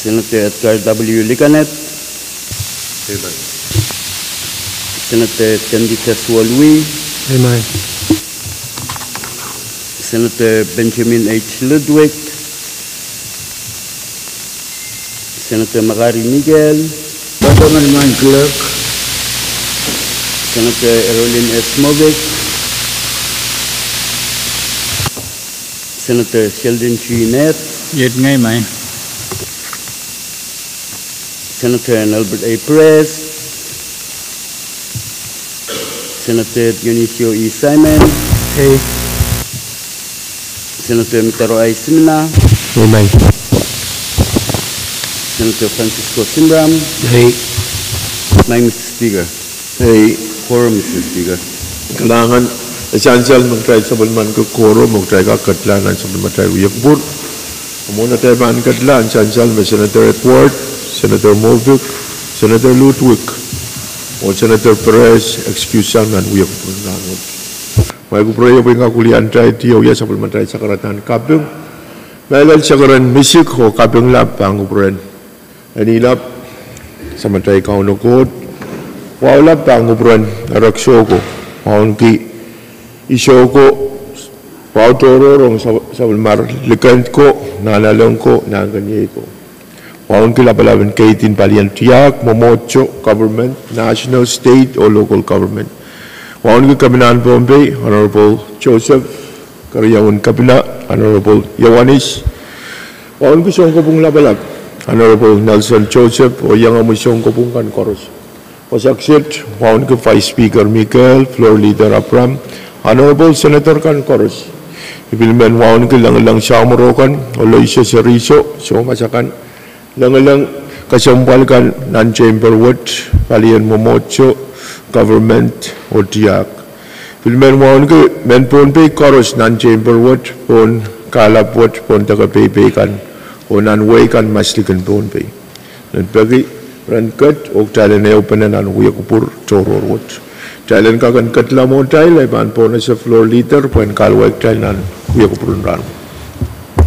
Senator Edgar W. Licanet, Amen. Senator Tendi Teswa Lui, Amen. Senator Benjamin H. Ludwig, Senator Magari Miguel, Pagkaman Clerk, Senator Erolin S. Movic, Senator Sheldon G. Nett, Yet ngay mày. Senator Albert A. Perez, Senator Dionisio E. Simon, Hey. Senator Mitaro I. Simina, Amen. Senator Francisco Simram, Hey. Mr. Speaker. Hey, Quorum, Mr. Speaker. kailangan essential magtry sa balman ko koro magtry ka katlanan sa balman try uyakbur. Muna tayo man katlan essential may Senator Edward, Senator Movic, Senator Ludwig, o Senator Perez excuse ang nan uyakbur nangot. May ko prayo nga kulian try tiyo ya sa balman try sa karatan kapung. Mailal sa karan misik ho kapung lap ang upren. Anilap sa matay kauno kod. Wala pang upran araksyo ko, maunki isyo ko, pautororong sa balmar likant ko, nalalong ko, naganyi ko. Maunki labalaban kaitin palian tiyak, momocho, government, national, state, or local government. Maunki Kabinan Bombay, Honorable Joseph, Karyawan Kabina, Honorable Yawanis. Maunki siyong kopong labalag, Honorable Nelson Joseph, o yang amusyong kopong kan koros. Pasaksit, Maun ke Vice Speaker Miguel, Floor Leader Abram, Honorable Senator kan Koros. Ibilmen Maun ke lang-lang Shamrokan, Oloysia Seriso, so masakan lang-lang kasampal kan nan Chamber Wood, Palian Momocho, Government Odiak. Ibilmen Maun ke Menpon Bay Koros nan Chamber Wood, Pon Kalap Wood, Pon Tagapay kan, o nan Way kan Maslikan Pon Bay. Dan bagi Rankat, ok Thailand ay upanan ang uyakupur chororot. Thailand kakan katla mo Thailand, ban po na sa floor leader, puen kalwag Thailand uyakupur ran.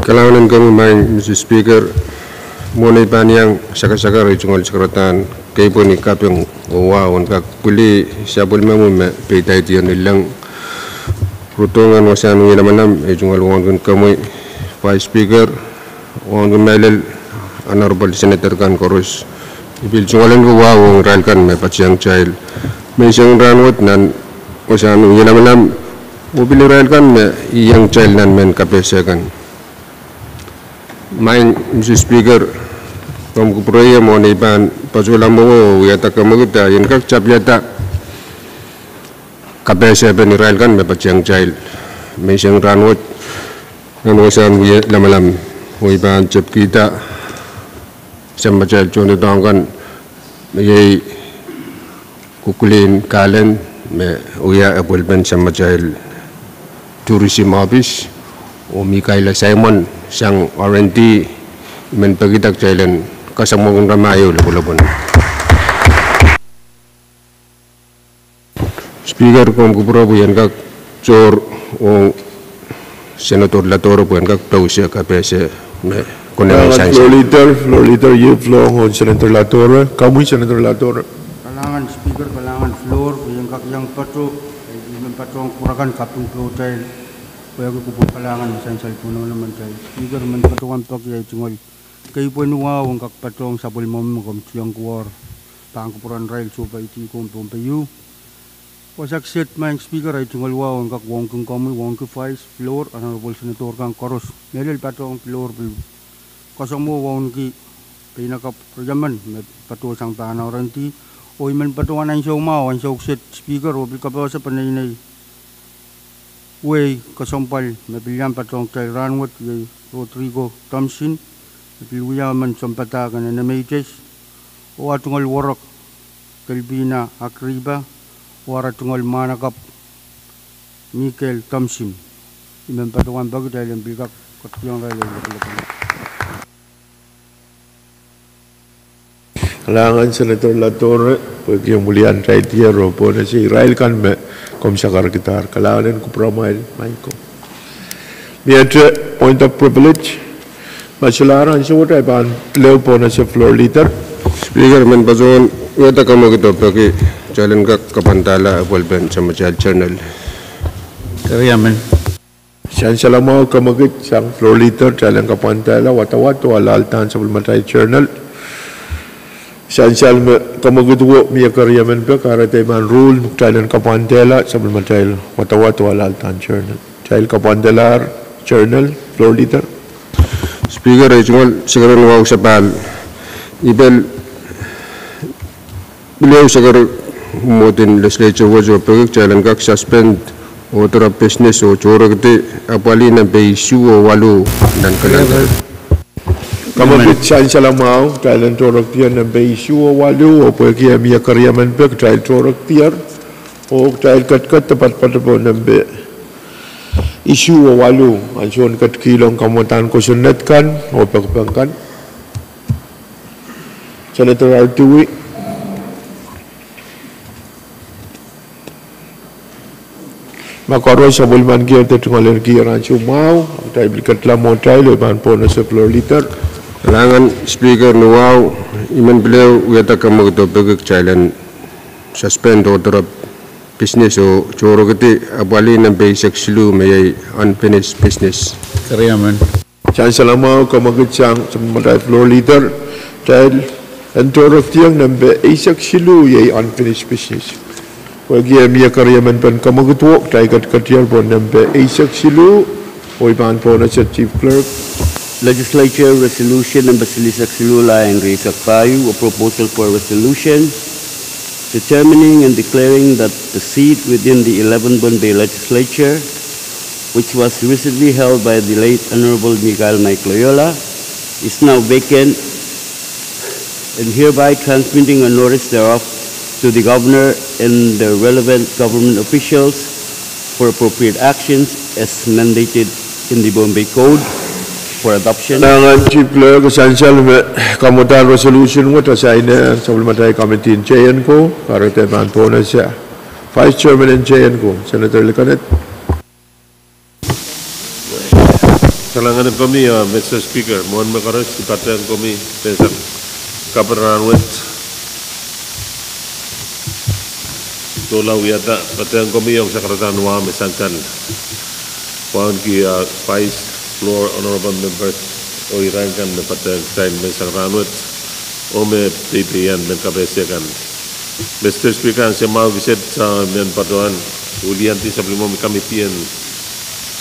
Kailangan kami main, Mr. Speaker, muna ipan yang saka-saka rejungal sekratan, kaya po ni kapyung uwawan kakuli siya po naman mo paytay tiyan nilang rutungan wasan ng ilamanam, rejungal uwawan kami, Vice Speaker, uwawan kami mailal, Honorable Senator Kan Koros. Ibil sungalan ko wawang ral kan may patsiyang child. May isang ranwat nan o sa anong yalamanam ubil ral kan may iyang child nan men kapesa kan. Main Mr. Speaker kung kuproya mo na ipan pasulang mo yata kamaguta yan kak cap yata kapesa ben ral kan may patsiyang child. May isang ranwat nan o sa anong yalamalam o ipan cap kita sama child contoh dongkan may kukulin kalen may uya appointment sama child tourism office o Mikaela Simon sang R&D men pagitak chailan kasamong ramayo labon. Speaker kom kupro yan kak chor o Senator Latoro puan kak tausia kapese me Floor leader, you floor on Senator Latore. Kamu Senator Latore. Kalangan speaker, kalangan floor, yang patro, yung patro ang kurakan kapung floor tayo. Kaya ko po kalangan essential puno naman tayo. Speaker man patro ang pagkaya tungol. Kayo po nuwaw ang kakpatro ang sabol mo kom tiyang kuwar. Pangkupuran rail supa iti kong pumpayu. Pasaksit man speaker ay tungol wow ang kakwong kong kami wong ko vice floor Honorable Senator Kang Koros. Melil patro ang floor kosong mo wong ki pinaka-proyaman patuwa sang panaw ranti o iman patuwa na yung mau ang sit speaker o bilkapaw sa panay way kasompal nabilyan patong kay Ranwat kay Rodrigo Thompson napiluyaman sampata ka na namages o atungal warak Kalbina Akriba o atungal manakap Michael Thompson iman patuwan bago dahil ang bilkap katiyang raya Kalangan Senator Latore, pag yung mulian right here, po na si Israel kan me, kom sakar gitar, kalangan ko promail, main ko. Point of privilege, Masularan siya tayo ban leo po na sa floor leader. Speaker men bazon weta kamo kito pagi jalan ka kapantala walben sa Majal Channel. Kariyaman. Siyan siya lang mga kamagit siyang floor leader jalan kapantala watawato alaltan sa Bulmatay Journal. Siyan siya lang kamagit wo miya kariyaman pa karatay man rule jalan kapantala sa Bulmatay watawato alaltan Journal. Jalan kapantala Journal floor leader. Speaker ay chungol siguro nuwaw sa pal ibel beliau segar motin legislature wajo pagak jalan kak suspend order of business o choro kete apali na be issue o walu dan kalang Kamagit siyan siya lang mga jalan chorok tiyan ng beisyu o walu o pwede miya kariyaman pa jalan chorok tiyan o jalan kat tepat pada po ng be isu o walu anson kat kilong kamutan ko sunetkan o pagpangkan Senator Artui Makaro sa bulman gear te tungalir gear anso mau tayo blikat lang mo tayo leban po na sa floor leader kalangan speaker nuwaw iman beliau weta kamo kito pagak jalan suspend order of business o choro kete apali na be sexlu may unfinished business. Kariyaman. Siyan siya lang mga kamagit siyang sa mga floor leader dahil ang chorok tiyang ng be isak silu yay unfinished business. Wagi miya kariyaman pan kamagutwok tayo kat-katiyar po ng be isak silu o iban po na sa chief clerk. Legislature Resolution number Silisak Silula and Risak Payu, a proposal for resolution determining and declaring that the seat within the 11 Bombay Legislature, which was recently held by the late Honorable Miguel Mike Loyola, is now vacant, and hereby transmitting a notice thereof to the Governor and the relevant government officials for appropriate actions as mandated in the Bombay Code for adoption. Nangan chief clerk essential kamutan resolution mo tasay na sa Bulmatay Committee in Chayan ko para teman po na siya. Vice Chairman in Chayan ko, Senator Licanet. Kalangan kami, Mr. Speaker, mohon makaros ipatayan kami sa kaparan wet. Tolaw yata, patayan kami yung sakaratan wa mesantan. Puan ki Vice Floor Honorable Members o irangkan na patayan tayo mesantan wet o me PPN men kabesyakan. Mr. Speaker, ang siya visit sa men patuan ulianti sa primo kami tiyan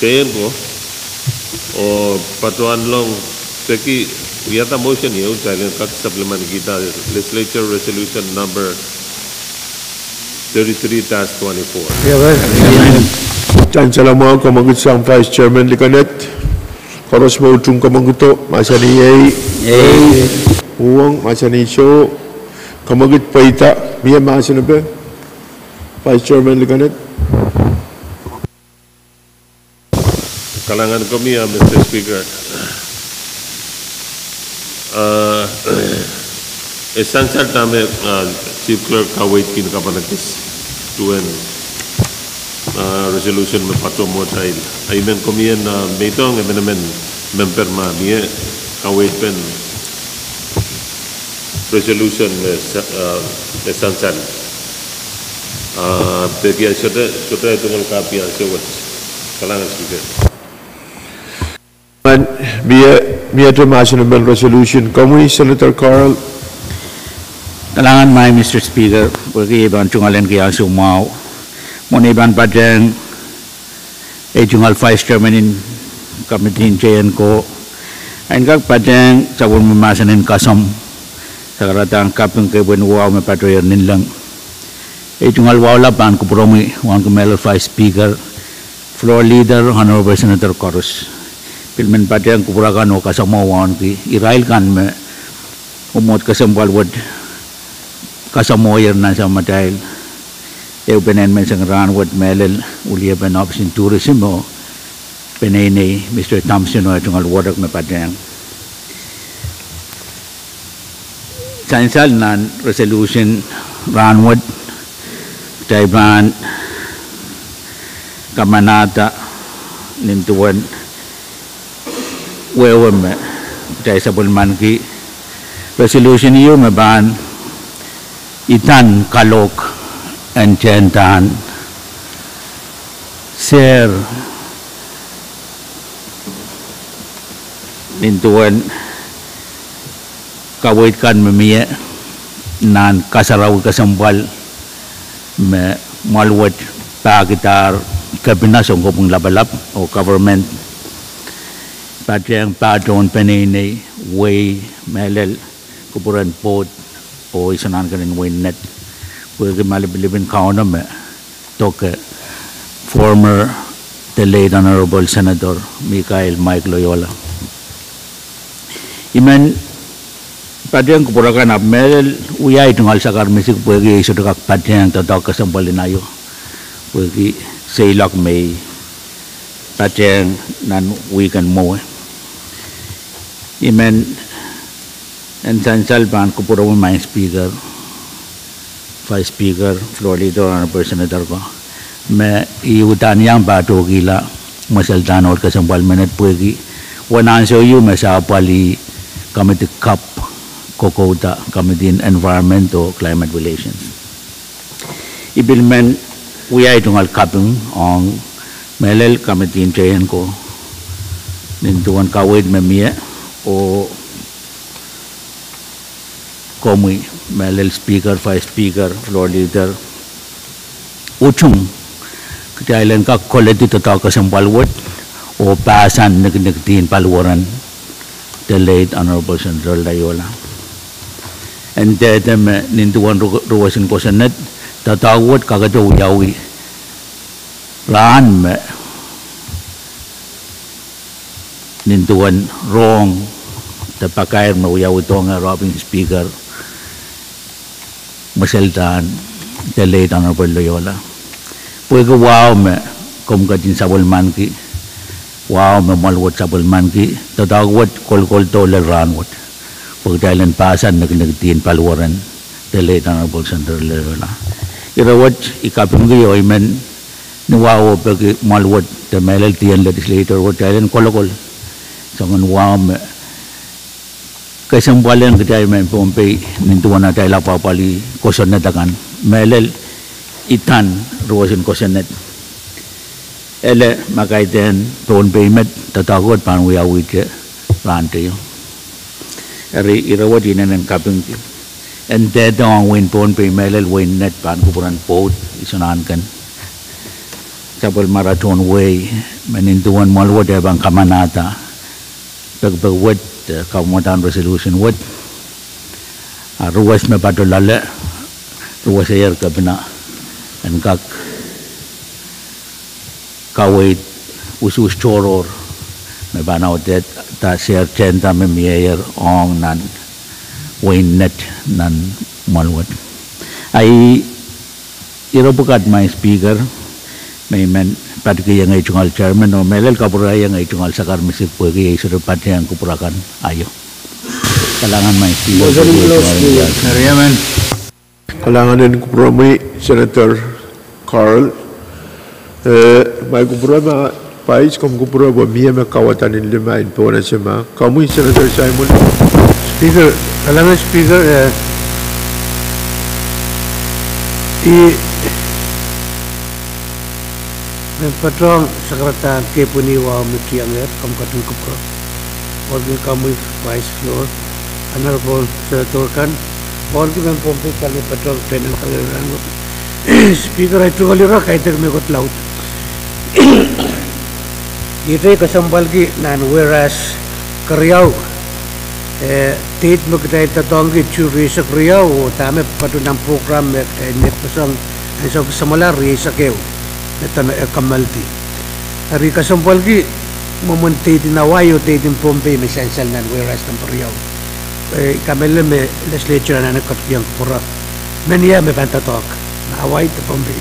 kayan ko o patuan long teki yata motion yun dahil kak supplement kita legislature resolution number 33-24. Diyan sa lamang kamagit sa Vice Chairman Licanet. Karos mo utung kamaguto, masa ni Yay, Uwang, masa ni Show, kamagit paita, miya masa na ba? Vice Chairman Licanet. Kalangan kami, Mr. Speaker. Essential tame Chief Clerk kawait kinakapanagis tuan resolution mapatong mo tayo. Ayman kami yan metong naman member mami kawait pen resolution essential. Tapi sudah itu melengkapi yang sewot. Kalangan Speaker. Miya Tomasin ng resolution. Kami, Senator Carl. Kalangan may Mr. Speaker, pagi iban tungalan kaya sumaw. Muna iban pa dyan, tungal Vice Chairman in Committee in Chayan ko. Ayon kag pa dyan, sabon mamasanin kasam sa karatang kapyung kaibuan wow may patoyan nilang. Tungal wow lapan ko promi, wan kumelo Vice Speaker, Floor Leader, Honorable Senator Corus. Pilmen pa dyan kupurakan o kasamawan ki irail kan me umot kasambalwad kasamoyer na sa matahil penen men sang ranwad melel uliya ben option tourism o penene Mr. Thompson o itong alwadak me pa dyan sansal na resolution ranwad tayban kamanata nintuan wewe me kaya sa bulman ki resolution iyo maban itan kalok and chantan share nintuan kawait kan memia nan kasaraw kasambal me malwat pagitar kabinas ang kopong labalap o government patyang padron penini way melel kupuran pot o isanan kanin way net pwede malibilibin kauna me toke former the late Honorable Senator Mike Loyola iman patyang kupurakan ap melel uyay tungal sakar misik pwede iso dekak patyang tatak kasambalin ayo pwede seilak may patyang nan weekend mo imen and sansal ban kupurakan my speaker vice speaker floor leader Honorable Senator ko मैं युवतान yang bato gila masaltan or kasambal minute pwegi wanan so you masapali committee cup kokota committee in environment or climate relations ibilmen uyay tungal kapung ang melel committee in chayan ko nintuan kawid memia o komi melel speaker vice speaker floor leader uchung kailan ka quality tataw ka sa palwat o pasan nagtin palwaran the late Honorable Senator Loyola and then nintuan ruwasin ko sa net tatawat kagado yawi raan me nintuan wrong tapakair mo yawi to nga Robin Speaker maseltan the late Honorable Loyola pwede wow me kum katin sabulman ki wow me malwat sabulman ki tatawat kol to leranwat pag dahil pasan nagtin palwaran the late Honorable Senator Loyola irawat ikapin ko yung iman nuwaw pag malwat the MLLTN legislator wat dahil kolokol so wow me kasambalan kita iman Pompey nintuan na dahil papali koson na dagan MLL itan ruwasin kosonet ele makaiten pon payment tatawat pan uyawit rante yo eri irawat inan kaping and that on win pon payment win net pan kupuran pot isunan kan sabal marathon way menintuan malwat bang kamanata pagbawat kamutan resolution wat ruwas me padolala ruwas ayer kabina and kak kawait usus choror me banaw det ta share chenta me mier ong nan win net nan malwat ai irobukat my speaker may men patki yang itungal chairman o melel kapura yang itungal sakar misip pwede isuro pati yang kupurakan ayo kalangan my speaker kalangan din kupurami Senator Carl may kupurama pais kom kupurama miya may kawatan in lima in po na siya kamu Senator Simon Speaker kalangan speaker patrong sekretariat kepuni wa mutiang kom katun kupro organ kamu vice floor honorable senator kan organ pompe kali patrong tenant kali rango speaker itu kali ra kaitek me got laut ite kasambal ki nan whereas karyau tit magdai tatonggi churi sa karyau tame patunang program ne pasang so samala ri sa keu netana kamalti hari kasampal ki momente tinawayo tin pompe me sensal nan whereas ng karyau kamel me legislature na nakatiyang pura menya me pantatok away to pompe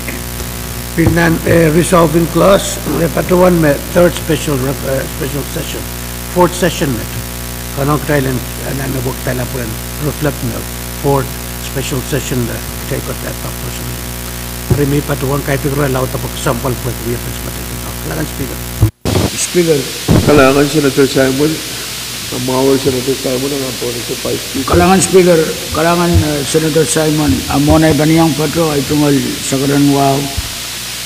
pinan resolving clause patuan me third special session fourth session met kanong Thailand na nabuk Thailand puran reflect me fourth special session take out that person remi patuan kay tigro law tapos sample po we have to kalangan speaker kalangan Senator Simon Mawar Senator Simon ang po sa Vice Speaker. Kalangan Speaker, kalangan Senator Simon, amonay baniyang patro ay tunggal sa karanwaw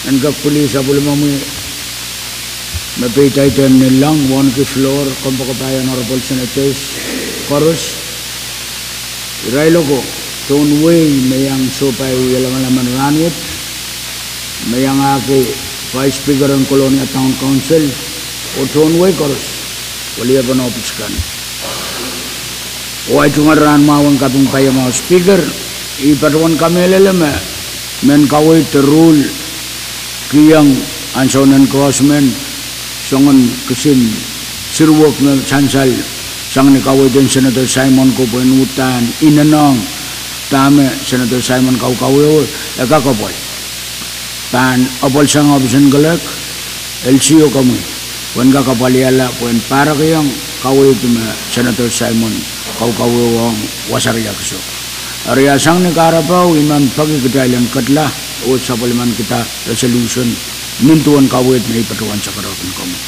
ng kapuli sa bulamamu mapitay tayo nilang one ki floor kumpakabayan honorable senators chorus irailo ko tunway mayang supay yalang-alaman ranit mayang aki Vice Speaker ng Colonia Town Council o tunway chorus wali apa na office kan. Wai tungaran mawang kapung kaya mau speaker, ipatuan kami leleme, men kawai terul, kiyang ansonan crossman, songon kesin sirwok na chansal, sang ni kawai den Senator Simon ko penutan, inanong, tame Senator Simon kau kawai, kakapoy. Pan apol sang obisan galak, LCO kami. Puan ka kapaliala, puan para kayang kawai itu Senator Simon kau wang wasarya keso. Area sang ni karapaw iman pagi kedailan katla o sa paliman kita resolution mintuan kawai na ipatuan sa karoon kami.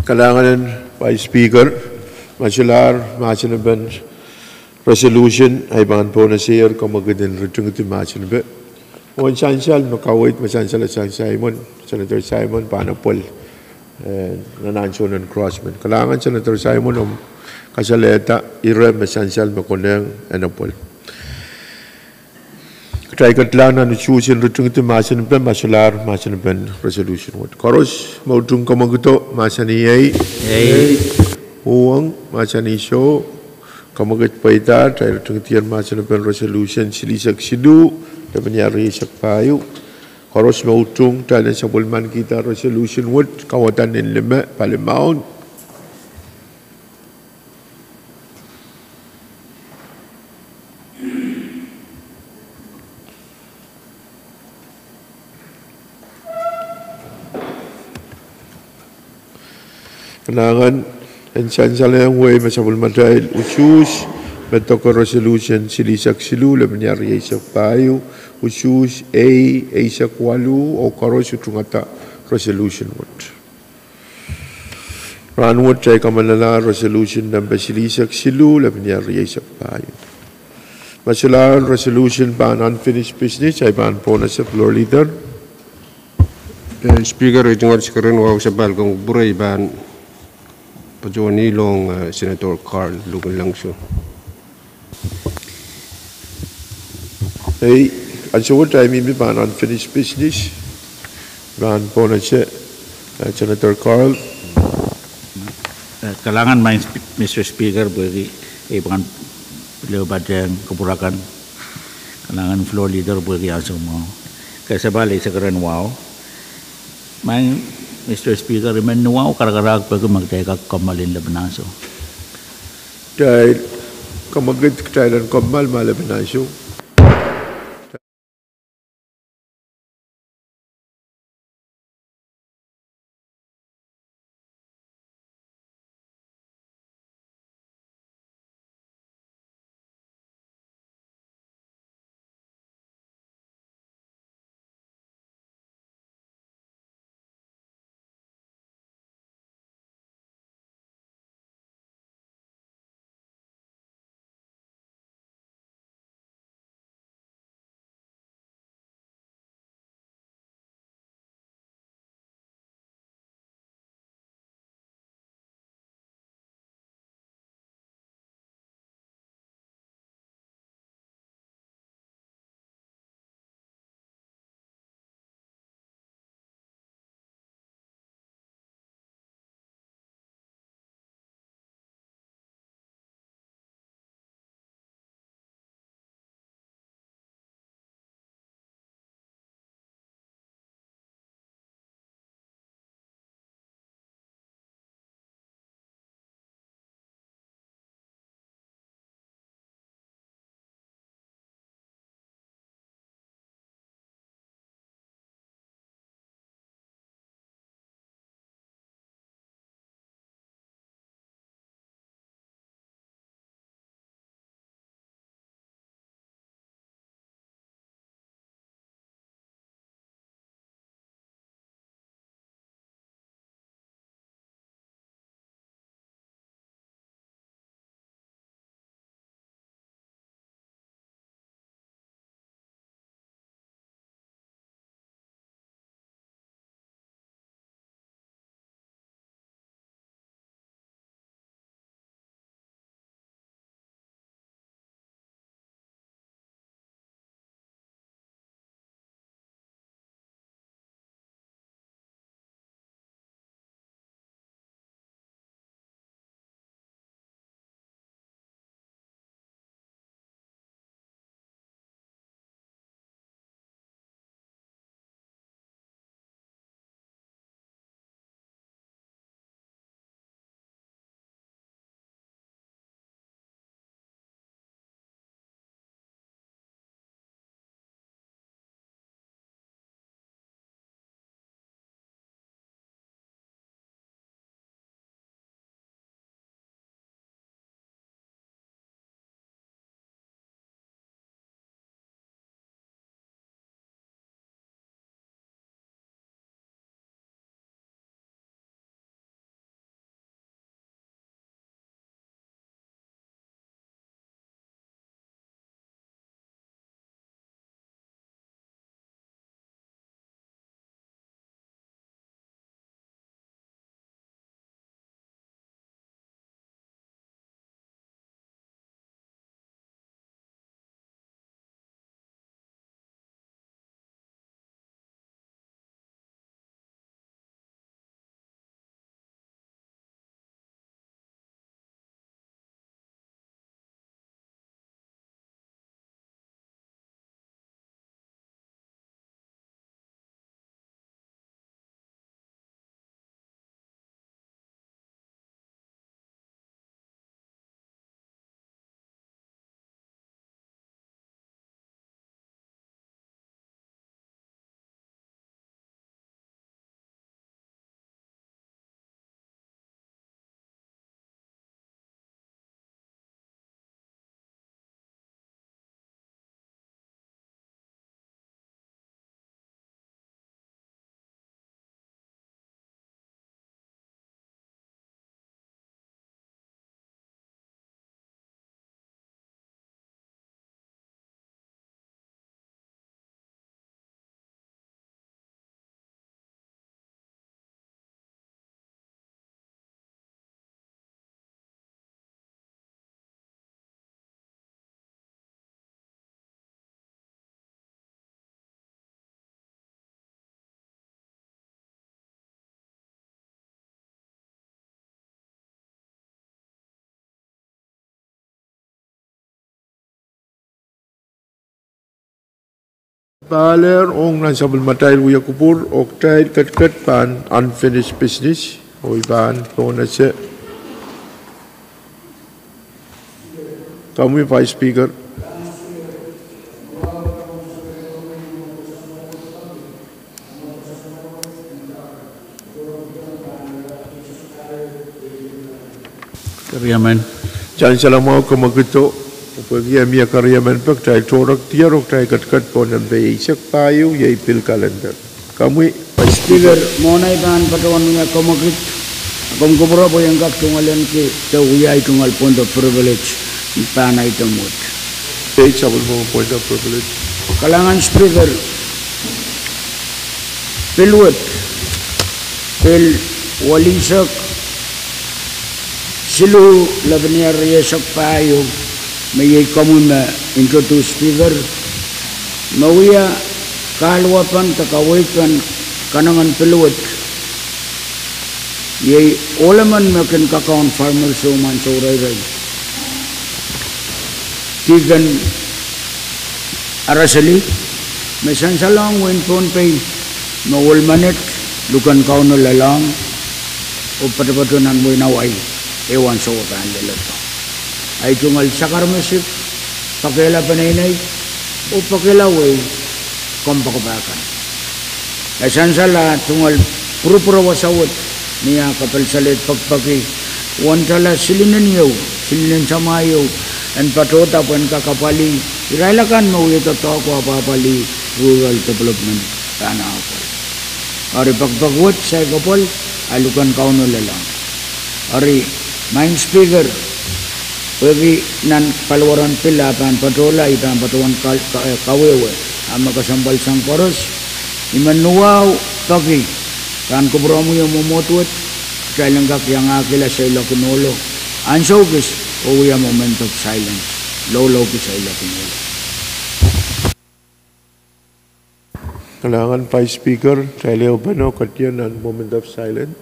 Kalangan Vice Speaker, masular, masinaban resolution ay bangan po na siya kumagandang rutung ito masinaban. Wan sansal, makawait masansal at Simon, Senator Simon, panapol. Nanansonan crossman. Kalangan Senator Simon kasaleta irem essential makoneng enapol. Try katlan na nususin rutung itu masin pen masular masin pen resolution what. Koros mautung kamaguto masaniyay. Uang masani show kamagut paita try rutung tiyan masin pen resolution silisak sidu dapat sak payu. Koros mautung tala sa bulman kita resolution wood kawatan ng lima palimaon. Kailangan ensansala yang way masabul madahil usus metoko resolution silisak silu lemenyari isak payu usus A isak walu o koros utungata resolution wood. Ranwood ay kamalala resolution number silisak silu lemenyari isak payu. Masala resolution ban unfinished business ay ban po na sa floor leader. Speaker ito nga sikarin waw sa balkong buray ban Pajoni long Senator Carl Lugan Langso. Hey, also what I mean by unfinished business, ban po na siya Senator Carl. Kalangan main Mr. Speaker bagi iban lebat yang kepurakan kalangan floor leader bagi asal mau kasabali sekarang wow main Mr. Speaker men wow karag bagi magteka kamalin labnaso Dahil kamagit kailan kamal malabnaso Baler ong nan sabul matai uya kupur oktai kat pan unfinished business oi ban pona se kami Vice Speaker Karyaman. jangan salah mau kemagito pergi amia karyaman pak tai torak tiarok tai kat ponan be isak payu ye pil calendar kami Vice Speaker monai ban patawan nga komagit akom kubro po yang kak tungalen ke uyay tungal point of privilege pan item mot sabul mo point of privilege kalangan Speaker pilwat pil walisak silu labniar yesak payo may kamu na introduce Speaker mawia kalwapan takawitan kanangan pilwat yay olaman makin kakaon farmer suman sauray tigan arasali mesan salang win pon pay mawul manit lukan kaon lalang o patapatunan mo inaway ewan sa utan lalato ay tungal sakar masip pakila panaynay o pakilaway kompakabakan mesan sala tungal puro-puro wasawat niya kapal salit pagpaki wantala silinan yaw silinan samayaw and patota pan kakapali irailakan mo ito ko apapali rural development tanah ako ari pagpagwat sa kapal alukan kauno lalang ari main Speaker pagi nan palwaran pila pan patola itan patuan kawewe ama kasambal sang koros imanuaw pagi kan kubromo yung mumutwat kailanggak yang akila sa ila kunolo ansaw kis uwi a moment of silence low kis sa ila kunolo kailangan Vice Speaker Leo Bano katyan ang moment of silence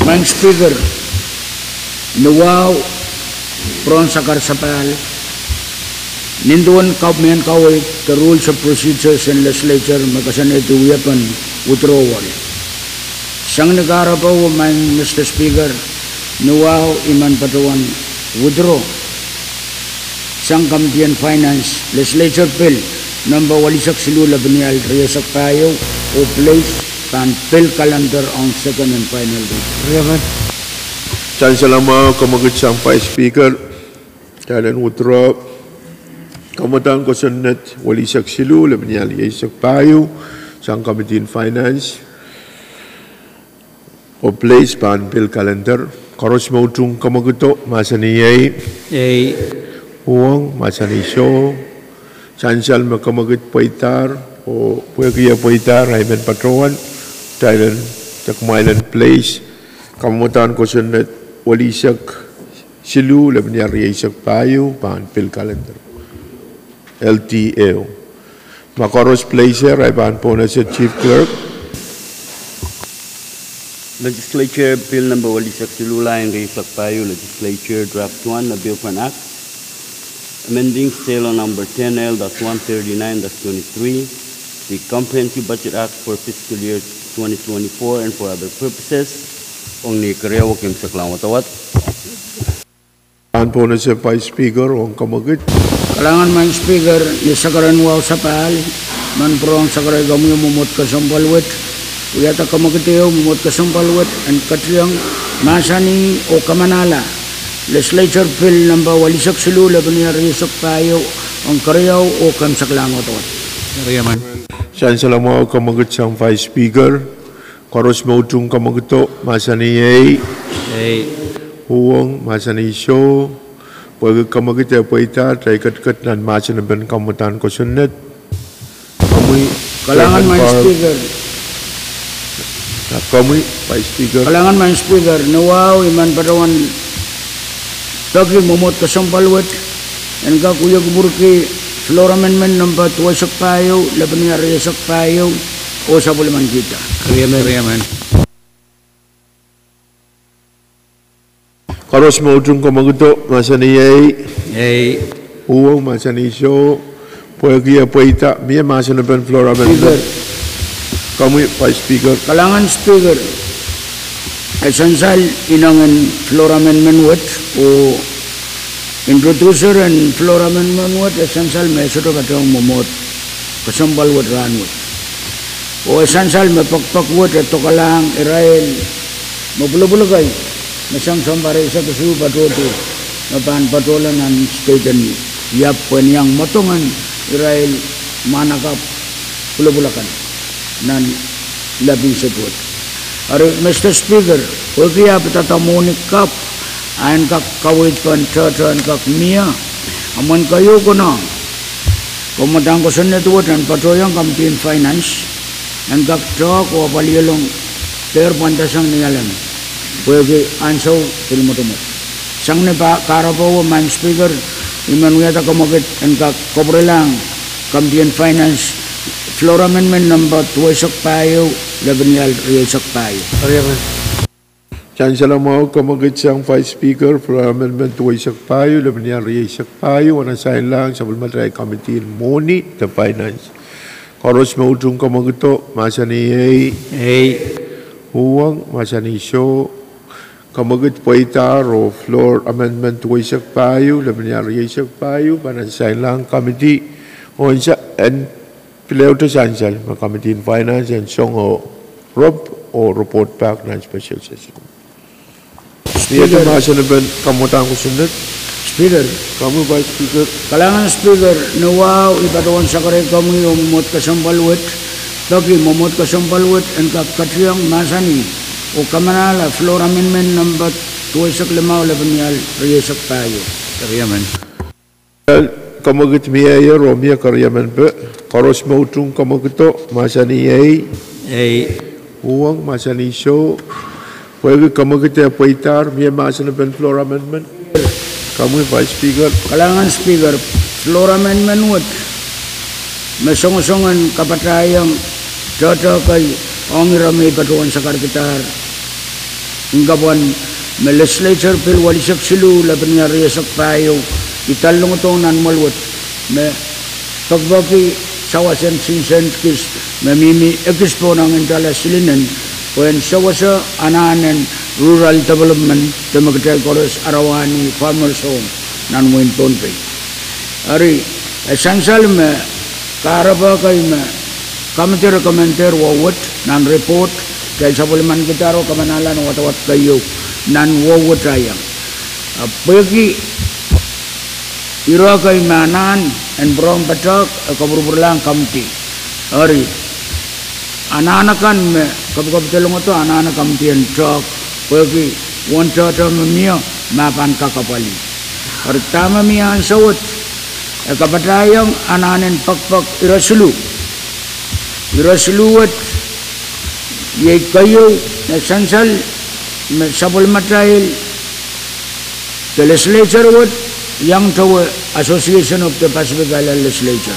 Main Speaker nuwaw pron sakar sapal ninduan kaumian kaway the rules of procedures and legislature makasanay tuwiyapan withdrawal sang negara po main Mr. Speaker nuwaw iman patuan withdraw sang Committee Finance legislature bill number walisak silula binial riyasak tayo o place and bill calendar on second and final reading. Jangan selama kemagit sampai Speaker kalian withdraw kamutan ko sunat walisak silu lebih isak payu sang Committee Finance o place pan bill calendar koros mautung kamagito masa niyay uang masa nisyo sansal makamagit paitar o puya paitar ay men patroan Thailand, Takmailan Place, kamutan ko sunat walisak silu labnyari isak payo pan pil calendar LTO Makoros Placer ay pan po na sa Chief Clerk Legislature Bill number walisak silula and isak payo Legislature Draft 1 na Bill for an Act amending sale on number 10L.139-23 the Comprehensive Budget Act for fiscal year 2024 and for other purposes. Ong ni karewo kim sa klawatawat. Pan po na sa Vice Speaker ong kamagit. Kalangan main Speaker isakaran wow sapal man prong sakaray gamu mumut kasampalwet uyata kamagiteo mumut kasampalwet and katriyang masani o kamanala legislature bill number walisak silula baniar isak tayo ang kareyaw o kam sa klawatawat. Karyaman. Saan sa lamaw kamagat sang Vice Speaker, koros mautung kamagito, masaniyay, huwang masanisyo, pag kamagito po ita, try kat nan masanaban kamutan ko sunat. Kalangan main Speaker. Kami, Vice Speaker. Kalangan main Speaker, nawaw iman padawan Tagi momot kasampalwet and kakuyag burki floor amendment number 2 payo laban niya resak payo o sa buliman kita. Agreement. Karos mo ujung komaguto masaniyay A. uwang masanisyo puagi apaita miya masanapan floor amendment. Kamu Vice Speaker. Kalangan Speaker, essential inangan floor amendment what o introducer and floor amendment what essential may sort of atong momot kasambal what ran what o essential may pakpak what ito kalang Israel mabulabulagay masang sambari sa kasu patuto mapan patulan ang state and yap yang matungan Israel manakap bulabulakan nan labing setwat. Ari Mr. Speaker, huwag patatamunik kap ayon kak kawit pan tatan kak miya aman kayo ko na kumadang ko sa network and patoyang campaign finance and kak talk o palilong ter pantasang niyalan huwag ansaw tilmotumot sang ne pa karapaw man Speaker iman wiyata kumagit and kak kobre lang campaign finance floor amendment number 2 payo laban resak payo. Chancellor mau kamagit siyang Vice Speaker floor amendment 2 payo laban niya resak payo wana sign lang sa Bulmatray Committee Moni the Finance. Karos mo ujung kamagito masaniyay huwang masanisyo kamagit paitar o floor amendment 2 payo laban niya resak payo wana sign lang committee on siya and Pileu to Sansal, Committee in Finance and Song Rob or report back na special session. Speaker, kamutang ko sunod. Speaker, kamu Vice Speaker. Kalangan Speaker, nawaw ipatawan sa kare kami umot kasambalwet, taki umot kasambalwet and katriyang masani o kamanala floor amendment number 2 laban resak tayo. Agreement. Kamagit miyaya romia karyaman pe karos mautung kamagito masaniyay uwang masanisyo pwede kamagit paitar miya masanapan floor amendment kamu Vice Speaker. Kalangan Speaker floor amendment what masong-songan kapatayang tata kay ang ramay patuan sa karkitar inggabuan may legislature bill walisak silu laban niya resak payo italong ito nan malwat me pagbaki sawasan sinsen kis memimi ekispo ng intala silinan when sawasa ananan rural development democratic chorus arawani farmers home nan mo intonpe ari essential me karaba kay me commenter wawat nan report kay sa buliman gitaro kamanalan watawat kayo nan wawat rayang pagi ira kay manan and brom batak kaburburlang kamti ari ananakan me kabukabtelong ito anana kamti and truck pagi one tata mamiya mapan kakapali ari tama miya ang sawat kapatayang ananin pakpak irasuluwat yay kayo na sansal sabol matrayil the legislature what yang tahu Association of the Pacific Island Legislature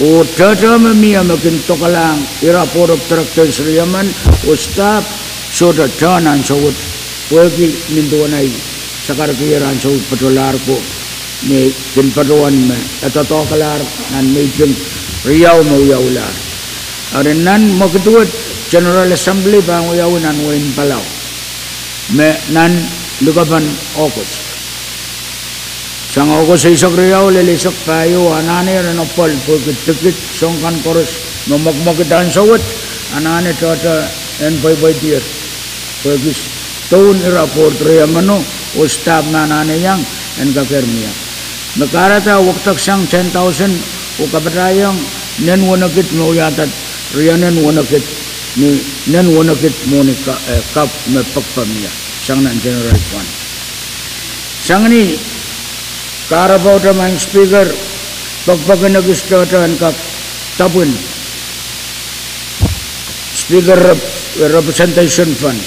o tata mamiya makin tokalang ira Port of Tractors riyaman o staff so the tanan sawat pwede minduanay sa karakiran sa patular ko may kinpatuan me at tokalar nan medyo riyaw mawiyawlar arin nan magduwat General Assembly bang uyawin nan wain palaw me nan lugaban August sang ako sa isang riyaw, lilisak tayo, anani ranopal, pagkit-tikit, songkan koros, mamagmagitan sawat, anani tata, and by dear. Pagkis, taon iraport riyamano, o staff na anani yang, and kakermiya. Nakarata, waktak siyang 10,000, o kabatayang, nen wanakit mo yatat, riyanen wanakit, nen wanakit mo ni kap, may pagpamiya, siyang nan General Fund. Siyang ni, Karabaw ramang Speaker, pagpagan nag-istatan kap tapon. Speaker Representation Fund.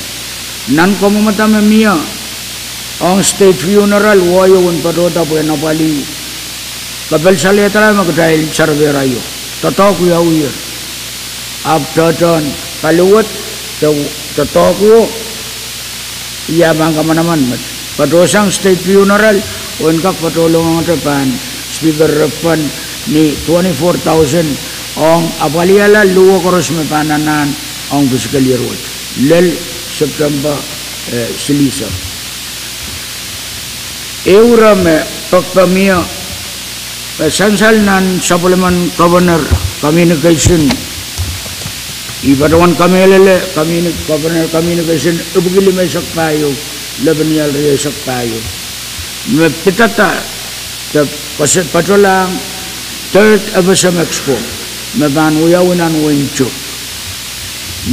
Nan kumumata miya ang state funeral, wayo un padota po napali kapel saliatra magdahil sarverayo tatok ya uyer after turn kaluwat tatok iya bangka manaman mat padosang state funeral unkak patulong ang depan speaker repan ni 24,000 ong apaliala luwa koros me pananan ong bisikali road lel September silisa eura me pagpamia sansal nan supplement governor communication ibatawan kami lele governor communication ubugili may sakpayo labanial rin sakpayo me pitata patulang third Abasam Expo maban uyawinan wincho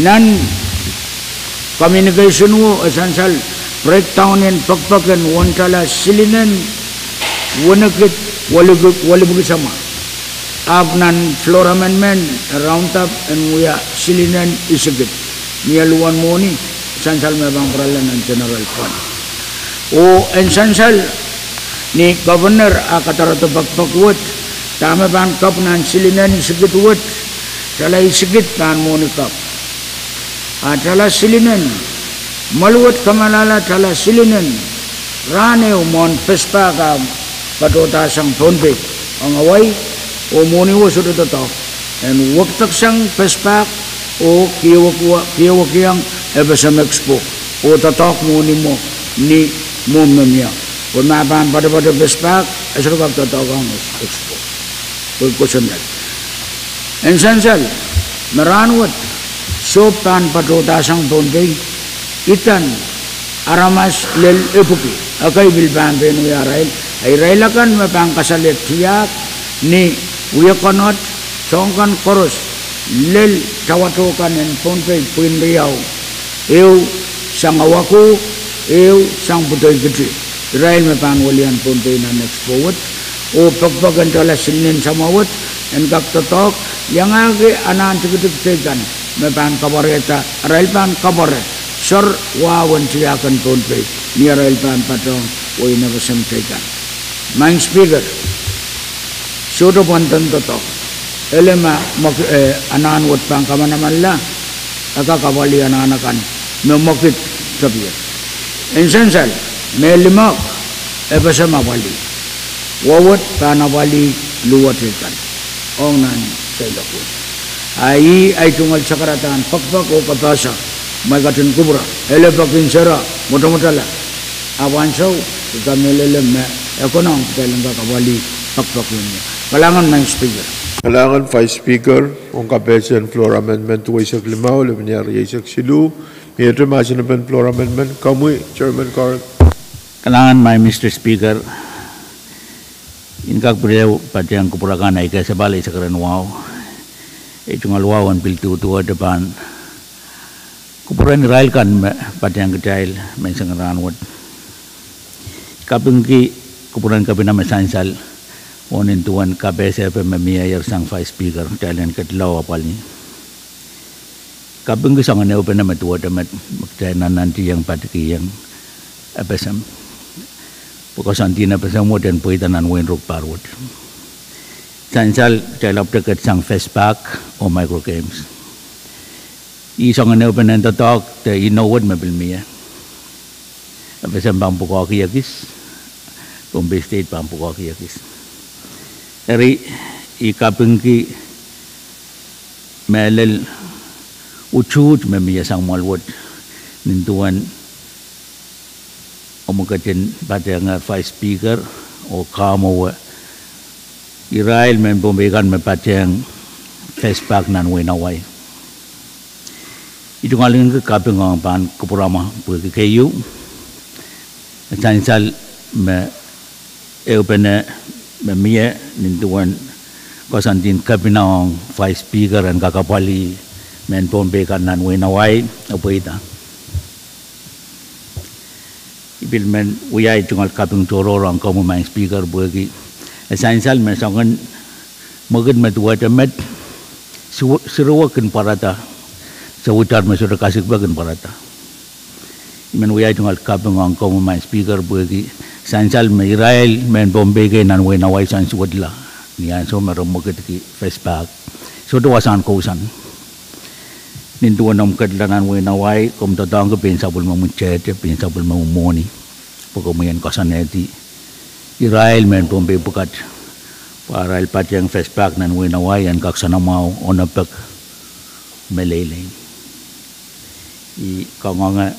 nan communication wo essential breakdown in pagpagan wantala silinen wanakit walibugi sama abnan floor amendment round up and uya silinen isagit niyaluan mo ni essential mabang paralan ng general fund o essential ni governor akatarato pagpakwat tama bang kap nan silinen isagit wat tala isagit pan mo ni kap tala silinen maluwat kamalala tala silinen rane umon pespa ka patota sang tonpe ang away o muni wo sudo to and waktak sang pespa o kiyawakyang Abasam Expo o tatok muni mo ni mumamya o maban pada pespa asal kap tatok ang expo o kusundan essential meranwat sopan patota sang tonpe itan aramas lel epuki akay bilban benu ya rail ay railakan mapang kasalit tiyak ni uyakonot songkan koros lel cawatokan en ponpe puinriyaw ew sang awaku ew sang butoy gede rail mapang walian ponpe na next forward o pagpagan tala sinin samawat en kaktotok yang agi anan tigitig-tigan mapang kabareta rail pan kabaret sir wawan siyakan ponpe ni rail pan patong o inabasam tigan main speaker sudo pantan toto elema anan wat pang kamanamalla akakawali ananakan memakit sabiya essential melimak Abasam awali wawat panawali luwat ikan ong nan selaku ay tungal sakaratan pakpak o kapasa may katin kubra ele pakin sera muda-mudala awansaw kami lelem ekonom dalam kakawali pakpakin kalangan main speaker Kalangan Vice Speaker ang kabesan floor amendment tuway sa klimaw labinyari Isak Silu Miyadra Masinaban floor amendment kamuy Chairman Carl Kalangan may Mr. Speaker inkak beliau pada yang kepurakan ay kaya sabali sa karanwaw itu ngalwawan piltu tuwa depan kupuran Israel kan pada yang kecil mensangaran wad kapungki kupuran kabina mesansal onin tuan KBSF memiyayar sang Vice Speaker jalan kedelaw apalni kapungki sangan neo pena metua demet makjainan nanti yang pada yang Abasam Pukasantina Abasam dan puitanan wen ruk parwad sansal jalap dekat sang Festpark o micro games isang ano pa nantatok te inawad mabilmiya Abasam pampukakiyakis Bombay State pampukakiyakis dari ikapengki melel ucut memiya sang malwad nintuan omakatin pada nga Vice Speaker o kamo Israel men Bombay kan mepateng Festpark nan wenaway itu ngaling ke kapeng ang pan kupurama pulki kayu sansal me eupene me mie nintuan kosantin kapinang Vice Speaker and kakapali men Bombay kan nan wenaway apa ita ibil men uyai tungal kapeng toror ang kamu main Speaker pulki sansal me sangan magad metua temet seruakan parata sewutar mesura kasih bagan parata. Iman uyai tungal kapeng angkau main Speaker bagi sansal me Israel men Bombay ke nan wenawai sans wadla. niyan so marumugit ki Facebook so doasan kausan ninduan om kadlanan we nawai kom tatang ke pin sabul mamuncet pin sabul mamumoni pagamian kasaneti Israel men pombe bukat para el patjang Facebook nan we nawai an kaksana mau onapek melele I kangonga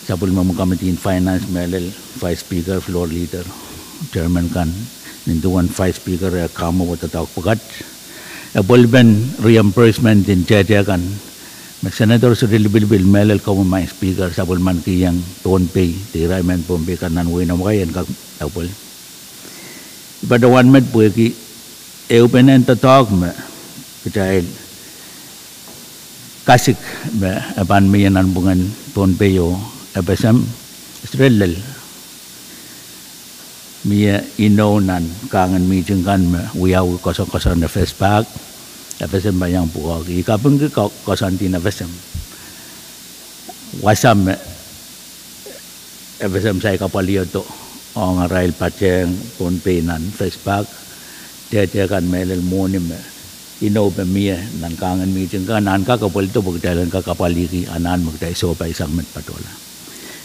sabul mamu committee in finance melel vice speaker floor leader chairman kan ninduan vice speaker kamo watatak bukat Bulben reimbursement in Jajagan. Senator Sudilibil Melel Common My Speaker Sabulman Kiyang Ton Pay, the Rayman Pompe Kanan Winaway and Kapul. But the one met Buki, open and to talk me, child Kasik, upon me and Anbungan Ton Payo, a Besam, Strellel. Mia inonan kangen meeting kan we are kosan the first park FSM bayang puak ikapeng ke kosan tina FSM wasam FSM saya kapalio to orang rail paceng pon penan first park dia kan melel monim ino pe mia nan kangen meeting kan nan ka kapal to bugdalan ka kapali ki anan magdai so pa isang met patola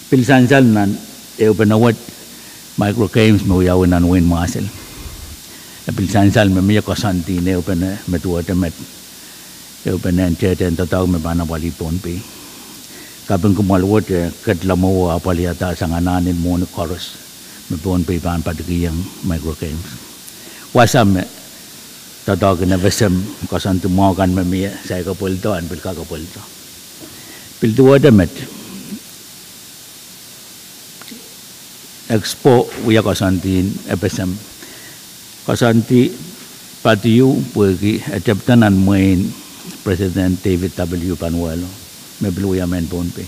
pilsansal nan eupenawat micro games mo yawan nan win masel apil sansal me miya kosanti ne open metua temet open and chat and tataw me bana bali ponpe kapeng kumalwot kadlamo apaliata sangananin mo ne chorus me ponpe ban patigiyang micro games wasam tataw na vesem kosanti mo kan me miya sai ka pulto an bil ka pulto piltua temet Expo uya kasantin FSM kasanti patiu pergi acaptanan main Presiden David W. Panuelo meblu ya main ponpe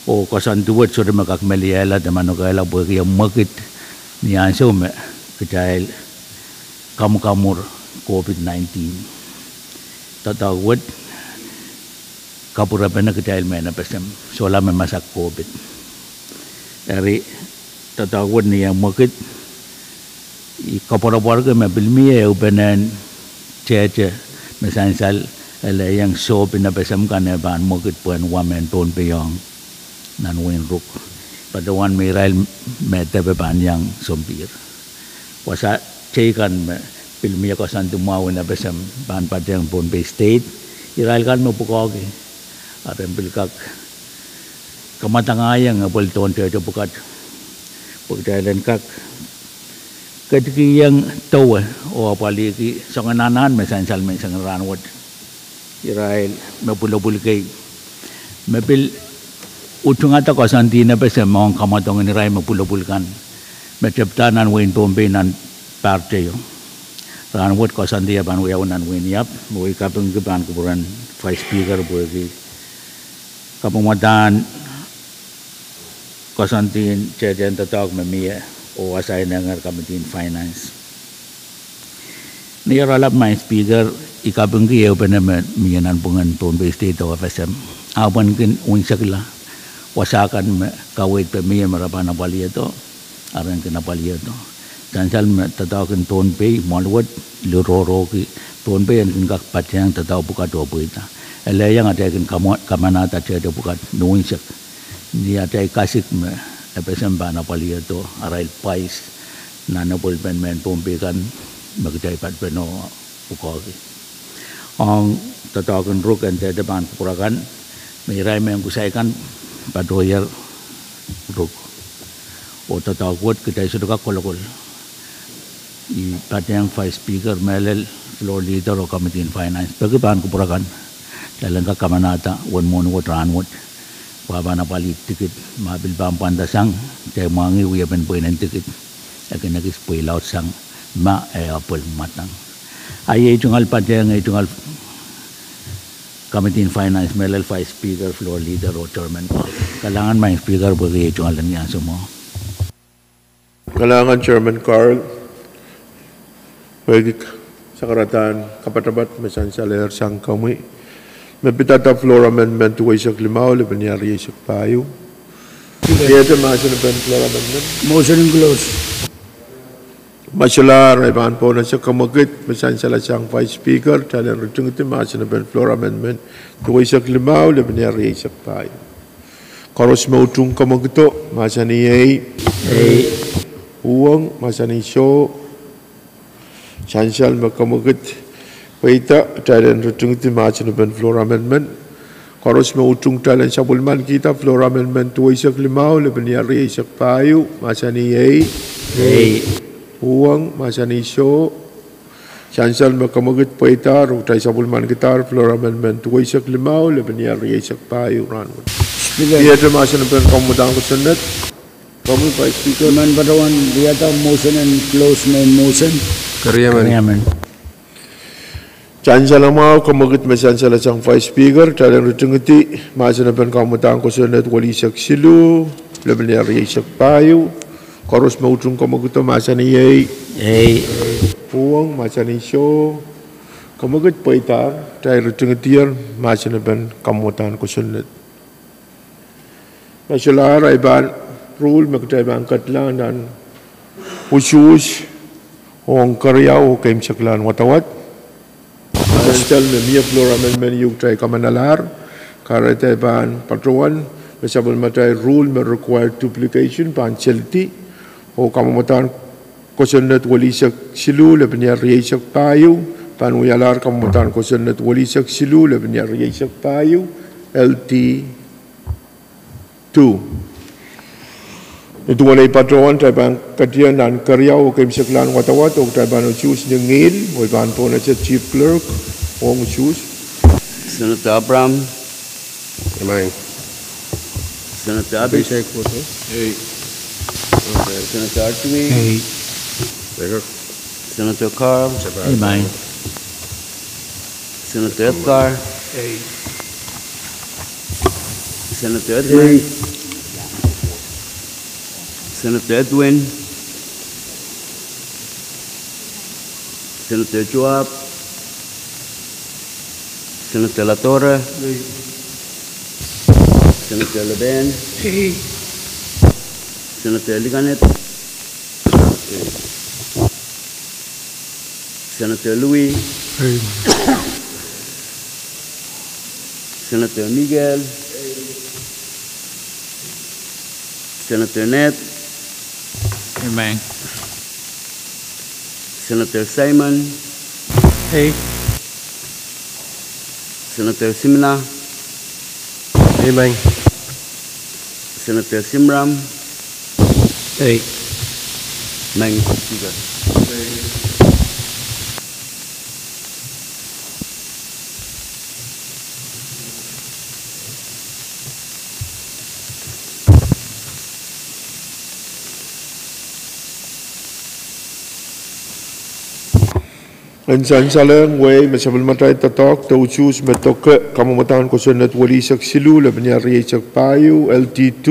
o kasantu buat sudah makak meliela teman okala pergi yang makit ni anso me kecail kamu COVID-19 tatawat kapura pena kecail main FSM soalnya memasak COVID dari tatawad niya makit kapara-para me bilmiye ubenan cheche mesansal ala yang so pinapesam kan ban makit puan wamen pon peyong nan win ruk padawan mirail mete ban yang sompir wasa cekan me bilmiye kosan tumaw na besam ban padang pon pe state irail kan mo pukogi atem bilkak kamatangayang apol ton te bukat pagdalan kak kadiki yang tawa o apaliki sangananan mesansal men sangaranwat Israel mapulapul kay mapil utungata kasanti na pesa mong kamatong Israel mapulapulkan macaptanan wain pompe nan parte yo ranwat kasanti ban wayawan wain yap way kapeng keban kuburan vice speaker bugi kapamatan kasantin chairman tatak memia o asay nangar committee in finance ni ralap my speaker ikabengki ya penaman miyanan pungan pon state of FSM awan kin unsakla wasakan kawit pemia marapana paliato aran kena paliato sansal tatakin ton pe malwat luroro ki ton pe yang kak patyang tataw buka do puita elayang ada kin kamanata chede buka nuinsak ni ada kasih me FSM bana paliato arail pais nana pulpen men pompe kan magdai pat beno pukogi ang tatakan ruk and depan purakan mirai men kusaikan padoyer ruk o tatakot kita sudah kolokol I patang vice speaker melel floor leader o committee in finance bagi pan purakan dalam kamanata one mon what ranwat waba na palit tiket mabil bang pandasang kay mangi uya ben poinen tiket akin nagis puilaut sang ma apple matang ay itungal patang itungal committee in finance melel vice speaker floor leader o chairman kalangan may speaker bagi itungal niya sumo kalangan chairman Carl bagi sakaratan kapatabat mesan saler sang kami mepitata floor amendment to isak limaw lebenyari isak payu kaya ito motion amendment floor amendment motion in close Masalah Raiban po na sa kamagit, masan sa lasang Vice Speaker, talang rutung ito masan na ben floor amendment, tuway sa klimaw, laban niya riyay sa payo. Karos mautung kamagito, masan niya uwang, masan niya siyo, sansal magkamagit, paita, talang rutung ito masan na ben floor amendment, karos mautung talang sa bulman kita, floor amendment, tuway sa klimaw, laban niya riyay sa payo, masan niya uang masa nisyo chansal makamagit paitar utay sabulman gitar floor amendment tuway sak limaw laban niya riyay sak payo ran iya masa na pen komodang ko senat kamu Vice Speaker Man Batawan, Riyata motion and close my motion. Kariyaman. chansal mau kamagit masan sala sang Vice Speaker talang rutungiti masa na pen komodang ko senat wali sak silu laban niya riyay sak payo Koros mautung kamaguto masa ni yay puang masa ni show kamagut paitar tay rutung tiar masa na ban kamutan ko sunod masalah raiban rule magtay ban katlan dan usus ong karyaw kaim saklan watawat sel na miya floor amendment yung tay kamanalar karatay ban patroan masabal matay rule may require duplication pan chelti o kamamatan kosenat walisak silu laban niya riyasak payo panuyalar kamamatan kosenat walisak silu laban niya riyasak payo LT2 itu walay patroan tayo bang katiyan nan karyaw o kayo saklan watawat o tayo bang choose ng ngil o bang po na siya Chief Clerk o choose Senator Abraham, Amay. Senator Abis, Senator Artwi, Senator Carl, Amen. Senator Edgar, Senator Edmund, Senator Edwin, Senator Joab, Senator Latorre, Senator Leben, Senator Liganet, Senator Louis, Senator Miguel, Senator Ned, Amen. Senator Simon, Senator Simna, Amen. Senator Simram, Mang Speaker. Ansan salang way masabal matay tatok to choose metok kamamatan ko sunat wali sak silu laban niya riyasak payo LT2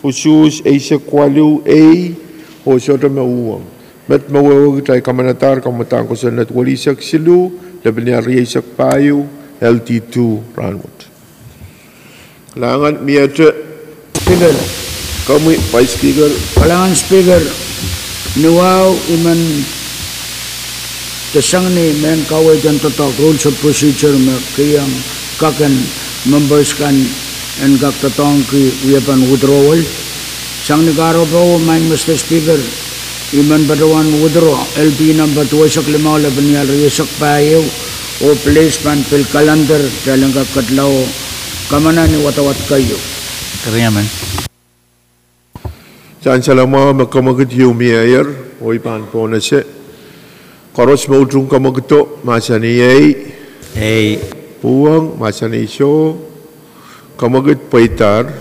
usus sak walu A o sota mauwang met mawawag tay kamanatar kamamatan ko sunat wali sak silu laban niya riyasak payo LT2 ranmut kailangan miyata Speaker, kami Vice Speaker Kalangan Speaker, Nuwaw iman tasang ni men kaway dan tatak rules of procedure me kayang kakan members kan and kak tatong ki weapon withdrawal sang ni karo bro main Mr. Speaker iman badawan withdraw LP number 2 5 laban riyasak payo o place pan pil calendar dalang kak katlaw kamana ni watawat kayo Kariyaman. Saan salama magkamagit yung mayor o ipan po na siya Koros mautung kamagto masa niyay puwang masa nisyo kamagit paitar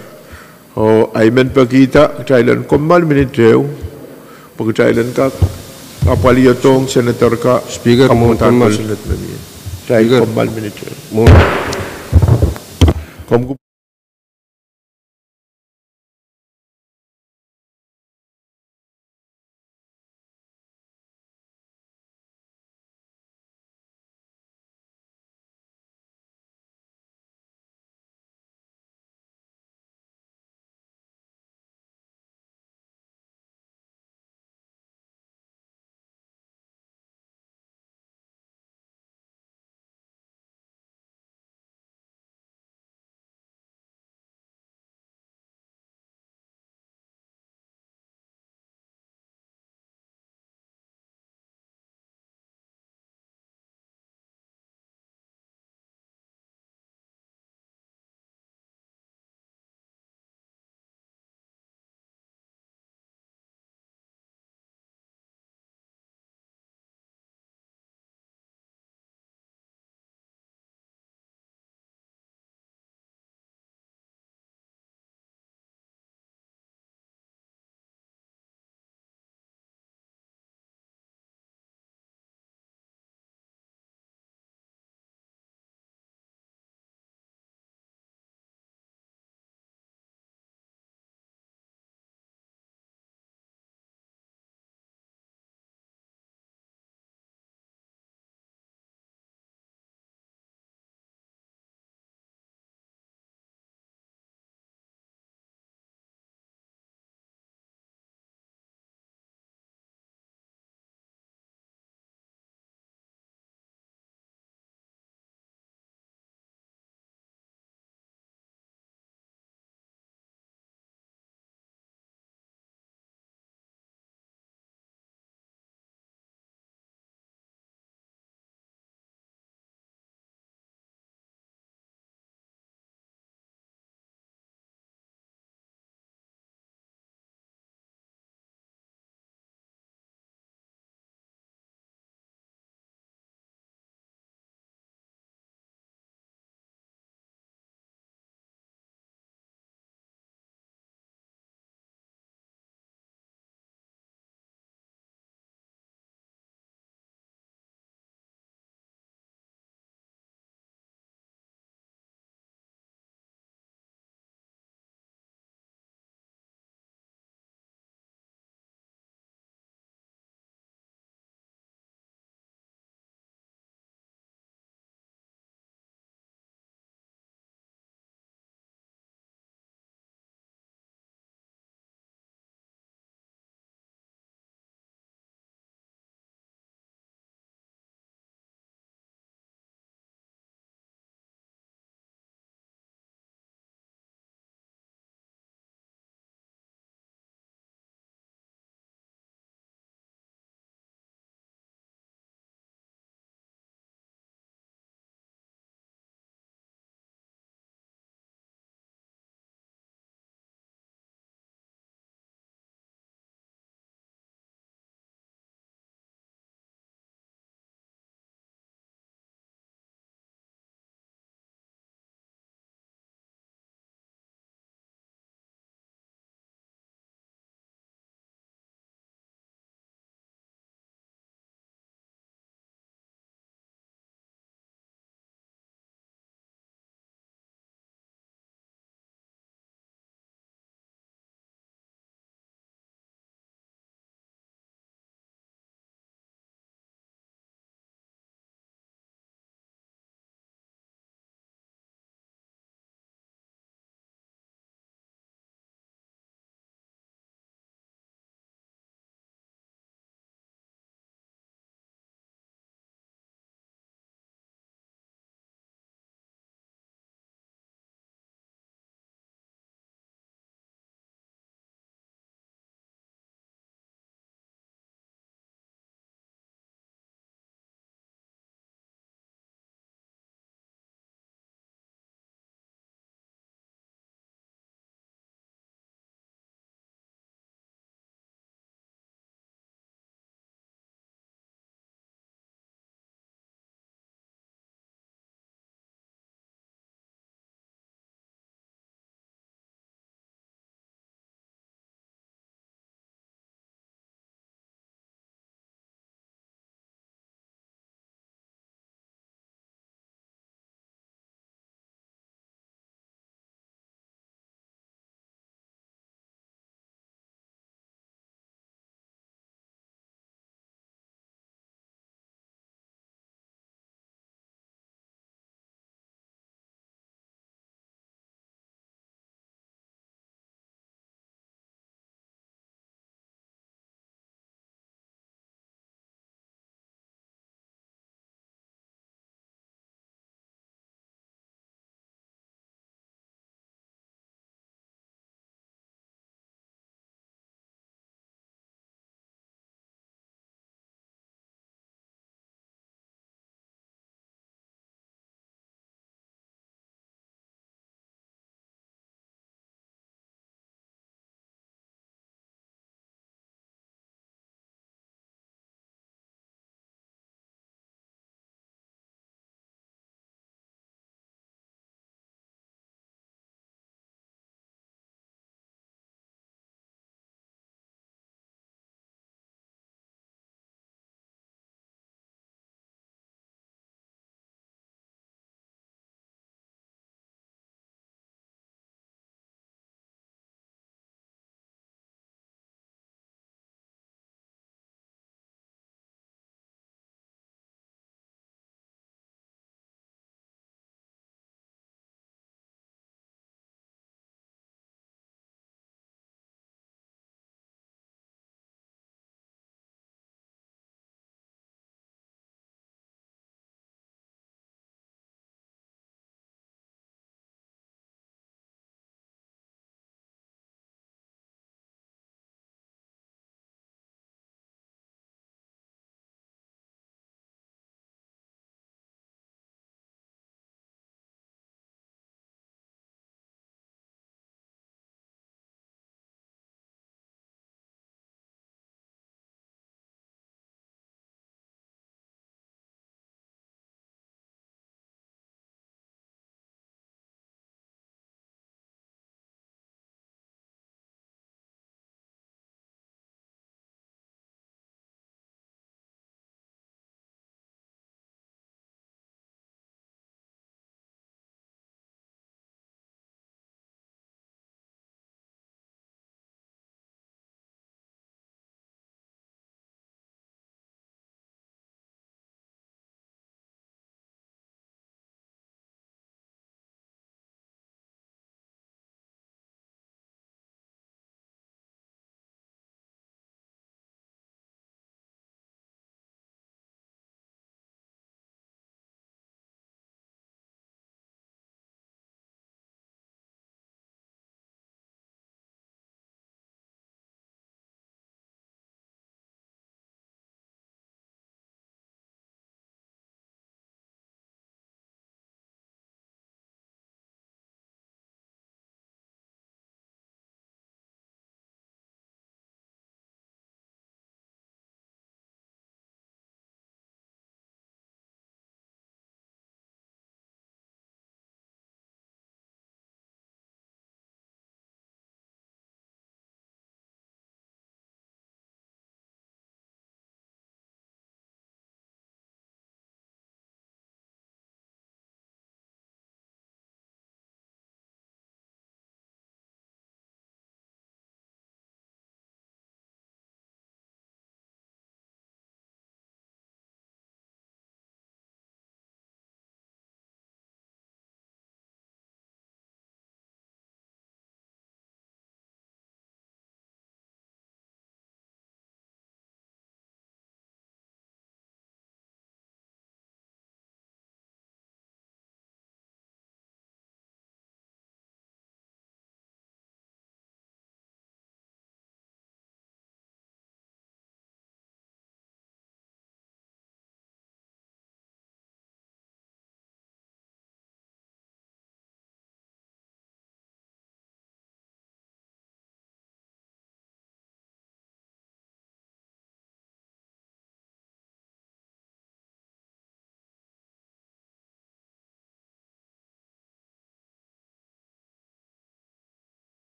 o ayman pagkita Thailand komal minitrew pag Thailand ka kapaliyotong senator ka Speaker, kamutan komal. sunod na niya Thailand komal minitrew Mo.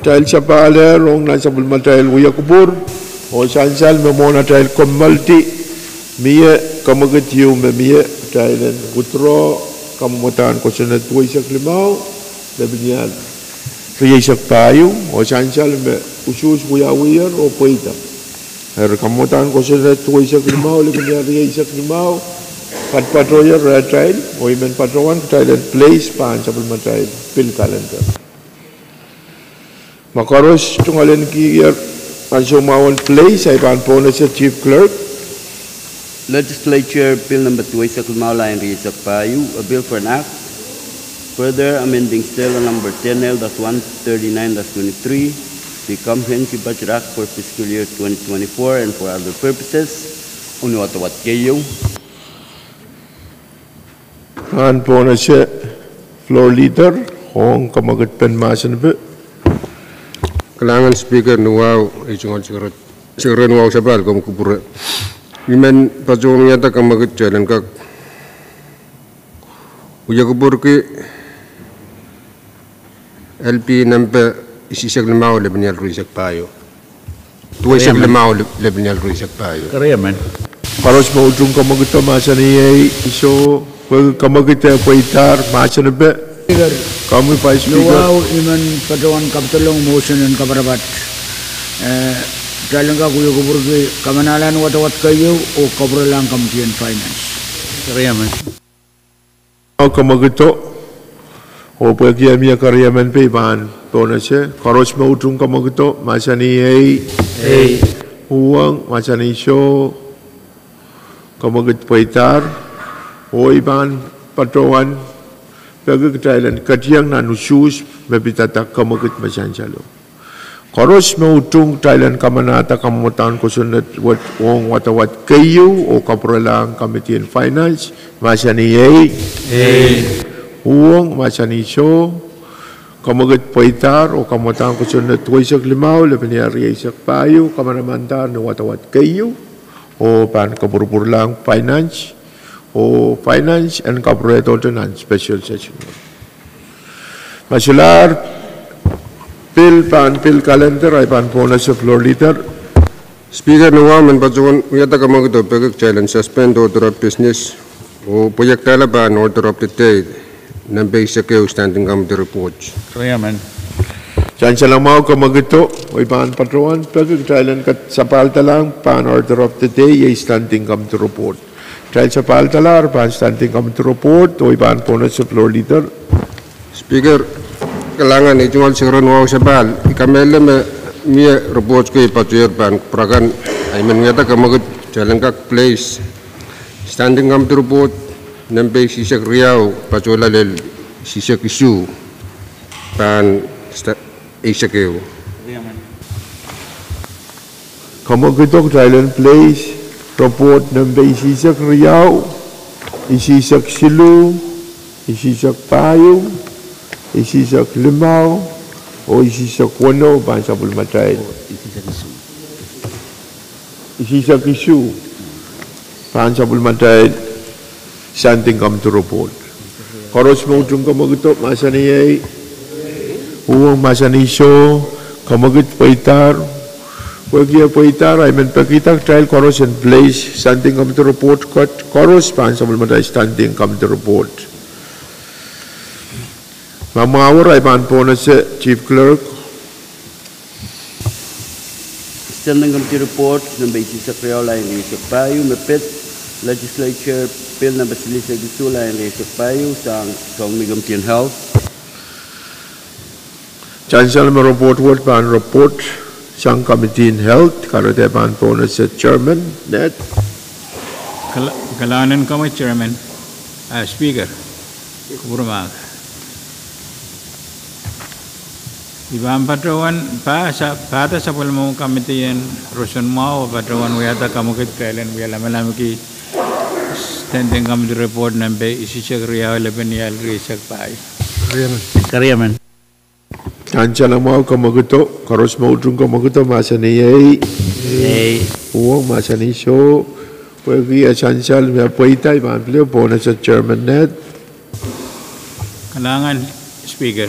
trail sapale rong na sabul ma trail uyakubur o sansal me mona trail komalti mie kamagat yu me mie trail utro kamutan ko sena tuai sak limau le binial riai sak payu o sansal me usus uyawir o poita her kamutan ko sena tuai sak limau le binial riai sak limau pat patroyer trail o imen patrowan trail place pan sabul ma trail pil calendar Makaros tungalen kiyar Ansumawon place ay panpona sa Chief Clerk. Legislature Bill Number 2 Isak Maula and Isak Payu, a bill for an act further amending Stella Number 10L-139-23, the Comprehensive Budget Act for fiscal year 2024 and for other purposes. Unuwatawat kayo. Panpona sa floor leader Hong kamagat penmasan ba. Kalangan speaker nuaw ijungal sigara nuaw sabal kom kupura imen pajong nyata kamagat jalan kak uya kubur ki LP nampa isisak lemau le benyal ruisak payo tuai sak lemau le benyal ruisak payo Kaya man. Paros mo ujung kamagat masa ni iso kamagat paitar masa na ba. Kami Vice Speaker. Luau iman patawan kaptulong motion and kaparabat. Dalang ka kuyo kubur ki kamanalan watawat kayo o kabralang Committee on Finance. Kaya man. Kamagito o pagi amia karyaman pe ban bonase karos mo ujung kamagito masa ni uang masa ni show kamagit paitar o iban patawan Pagi Thailand katiang na nusus mebitata kamagat masansalo. Koros mautung Thailand kamanata kamutan ko sunat wat wong watawat kayo o kapralang Committee on Finance masaniyay uong masaniso kamagat paitar o kamutan ko sunat tuisak limaw lebeniyari isak payo kamanamantar na watawat kayo o pan kapurpurlang finance o Finance and Corporate Ordinance Special Session. Masular, Bill calendar ay pan pona sa floor leader. Speaker nuaw men pajong nyata kamagat pagak challenge suspend order of business o project talaban order of the day ng basic standing committee reports. Kaya man. Diyan siya lang mga kamagito o ibang patroan pagak Thailand kat sa palta lang pan order of the day ay standing committee report. Dahil sa paltalar, standing committee report, o ibang puna sa floor leader. Speaker, kalangan ijungal sigara nuaw sabal, ikamele miya reports ko ipatuyer pan prakan ay menyata kamagat jalan kak place. Standing committee report, nampai sisak riau, patulah lel sisak isu, pan isakeu. Kamagitok Thailand place, report ng isisak Riau, isisak Silu, isisak Payo, isisak Limau, o isisak Wano, bangsa Bulmatay. Isisak Isu, bangsa Bulmatay, something come to report. Koros mo ujung kamagitok, masa niyay, uwang masa niso, kamagit paitar, Pagi paitar ay men pakitak trial koros and place standing committee report koros responsible man standing committee report. Mamawar ay pan po na si Chief Clerk. Standing Committee report number 86 sa Criolla and Isak Payu, mapit Legislature Bill number 6 sa Gisula and Isak Payu sa Committee on Health. Chancellor may report word pan report sang Committee on Health, karatepan po na sa Chairman, Net. Kalanan kami, Chairman. Speaker, Kurumag. Ibang patrawan pata sa palmong committee yan, Rosan Mao, patrawan wiyata kamukit kailan wiyala malamiki standing committee report ng isisyak riyaw labaniyal riyak paay. Kariyaman. Kansya lang mau kamaguto, karos mau ujung kamaguto masa niyay, uang masa niso, pagi asansal may paitay manplio po na sa Chairman Net. Kalangan, Speaker.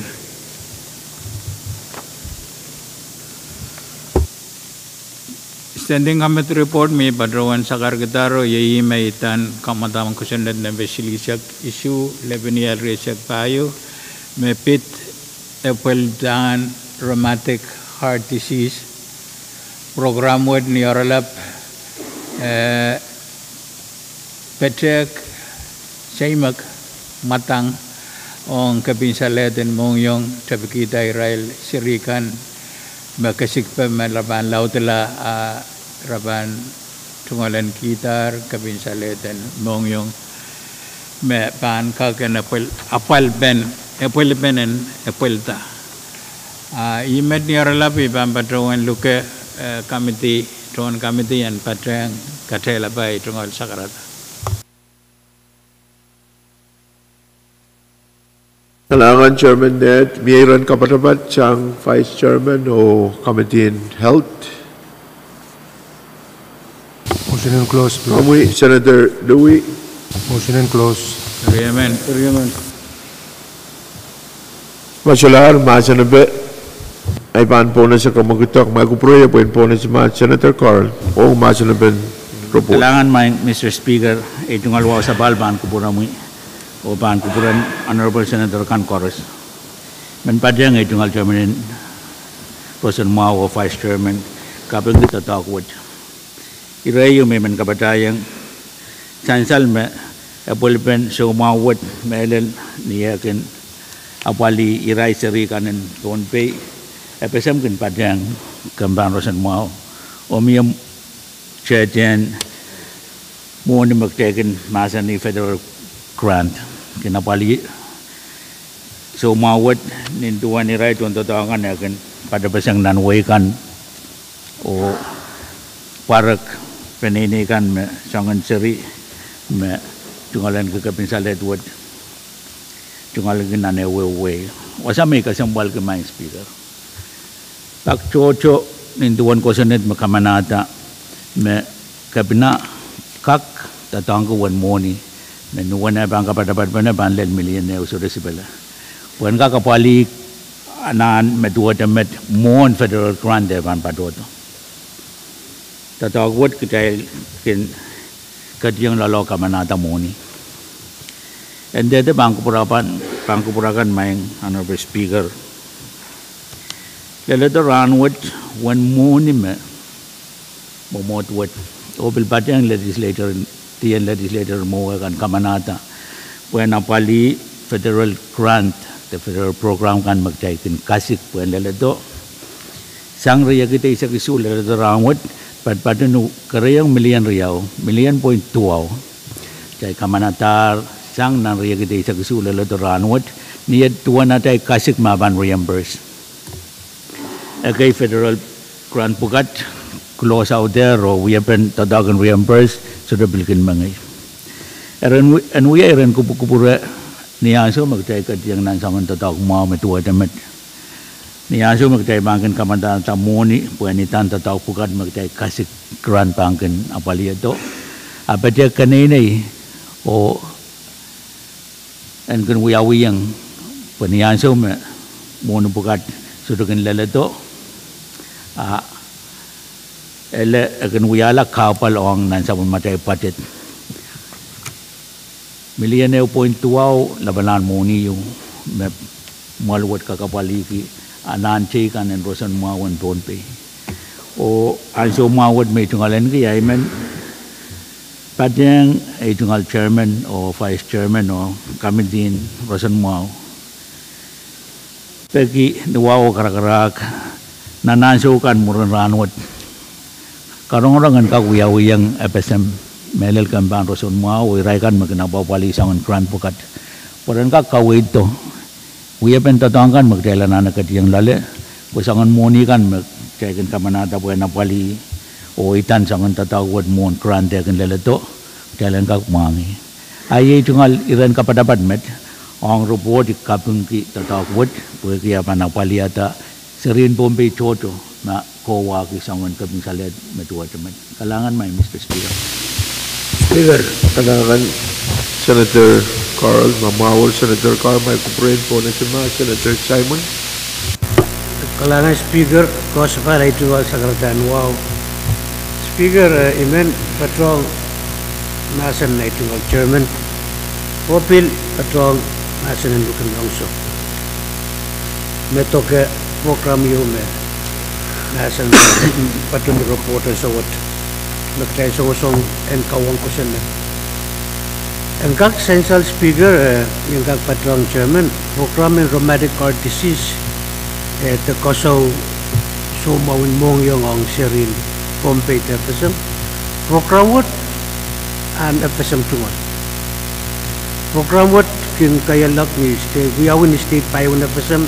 Standing Committee report me Padrawan Sakar Gitaro Yei Maitan Kamadam Kusandat Naveshilisak issue Levenial Resak Payo me pit apple dan rheumatic heart disease program with Nioralap Petrek Saimak Matang on Kabinsalet and Mongyong Tabakita Israel Sirikan Makasikpa Malaban Lautala Raban Tungalan Kitar Kabinsalet and Mongyong Me Pan Kakan Apal Ben Apple Ben and Appelta. Imet Nioralapi Pampatrawan Luke Committee, Tron Committee and Patrang Katela by Tungal Sakarata. Kailangan Chairman Ned, mayroon ka pa dapat siyang Vice Chairman o Committee in Health? Motion and close. Amoy, Senator Louie. Motion and close. Amen. Masalar, masanabe, ay paan po na sa kamagutok, maguproya po na si Senator Carl o masanabe report. Kailangan Mr. Speaker, itong alwa sa balban ko po na mo o paan ko po Honorable Senator Kan Corres. Man pa dyan itong al Chairman Person Mao o Vice Chairman kapag dito takwad. Irayo may man kabatayang sansal me apulpen so mawad melel niyakin apali iray seri kanen konpe epesam kin padang kambang rosan mau omium chairman mo ni magteken masani federal grant kinapali so mawad ninduan iray tunto tawangan yakin pada pesang nanway kan o parak penini kan me sangan seri me tungalan ke kapinsalet wad tungalan ke nane we wasami ka sambal ke main speaker tak chocho ninduan ko sanet makamanata me kabina kak tatang ko wan moni me nuwan na bangka padapat bana banlen million ne usure sibela wan ka kapali anan me duwa met mon federal grant de ban padoto tatawag wad kita kin kadyang lalo kamanata moni. And then the Bangkupurakan Mayang Honorable Speaker. The letter on what one moni me momot what obil batang legislator TN legislator mo kan kamanata when apali federal grant the federal program kan magtaikin kasik when leledo sang riya kita isa kisul letter on what but nu karayang million point 2 jay kamanatar sang nan riya kita isa kisula lo ranwat niya tuwan na tay kasik maban reimburse agay federal grant pugat close out there or we have been tadagan reimburse so the bilkin mangay and we are in kupukupura niya so magtay kadyang nan saman tadag mau metuwa damat niya so magtay bangkin kamanda tamoni puanitan tataw pukat magtay kasik grant bangkin apali ito apadya kanina o and kan wiyawiyang paniyan so me mono pukat sudukin lalato ele kan wiyala kapal ong nan sa matay patit million point 2 labanan moni yung malwat kakapaliki anan chikan and rosan mawan tonpe o also mawad may tungalan kaya men padang ay tungal chairman o vice chairman o kami din rosan maw pagi nuwaw karakarak nanansukan muran ranwat karong-orangan kawiyawiyang FSM melel kambang rosan maw iraikan magnapapali sangan grant pukat paran ka kawid to Uya pentatangkan magdailan na nakatiyang lali. Kusangan moni kan magkayakin kamanata po na pali o itan sangan tatawad mon krante kan lalato. Dailan ka kumangi. Ay tungal iran kapadapat met. Ang report kapung ki tatawad po kaya panapali ata serin bombe choto na kowa ki sangan kapung salet metuwa teman. Kalangan may Mr. Speaker. Speaker, kalangan Senator Carl, mamawal Senator Carl, may kuprain po na si Senator Simon. Kalangan Speaker, ko sa pala ito sa karatan, wow. Speaker, Imen Patrong Nasan Nightingale Chairman, Opil Patrong Nasan and Lukan Longso. Metoke program yume Nasan Patron reporter so what Naktai so song and Kawang Kusen. And Kak Central Speaker, yung Kak Patrong Chairman, program in rheumatic heart disease, the Koso Sumawin Mong yung ang Sirin. Pompey FSM program what and FSM 2 program what kin kaya lak ni state we are in state by one FSM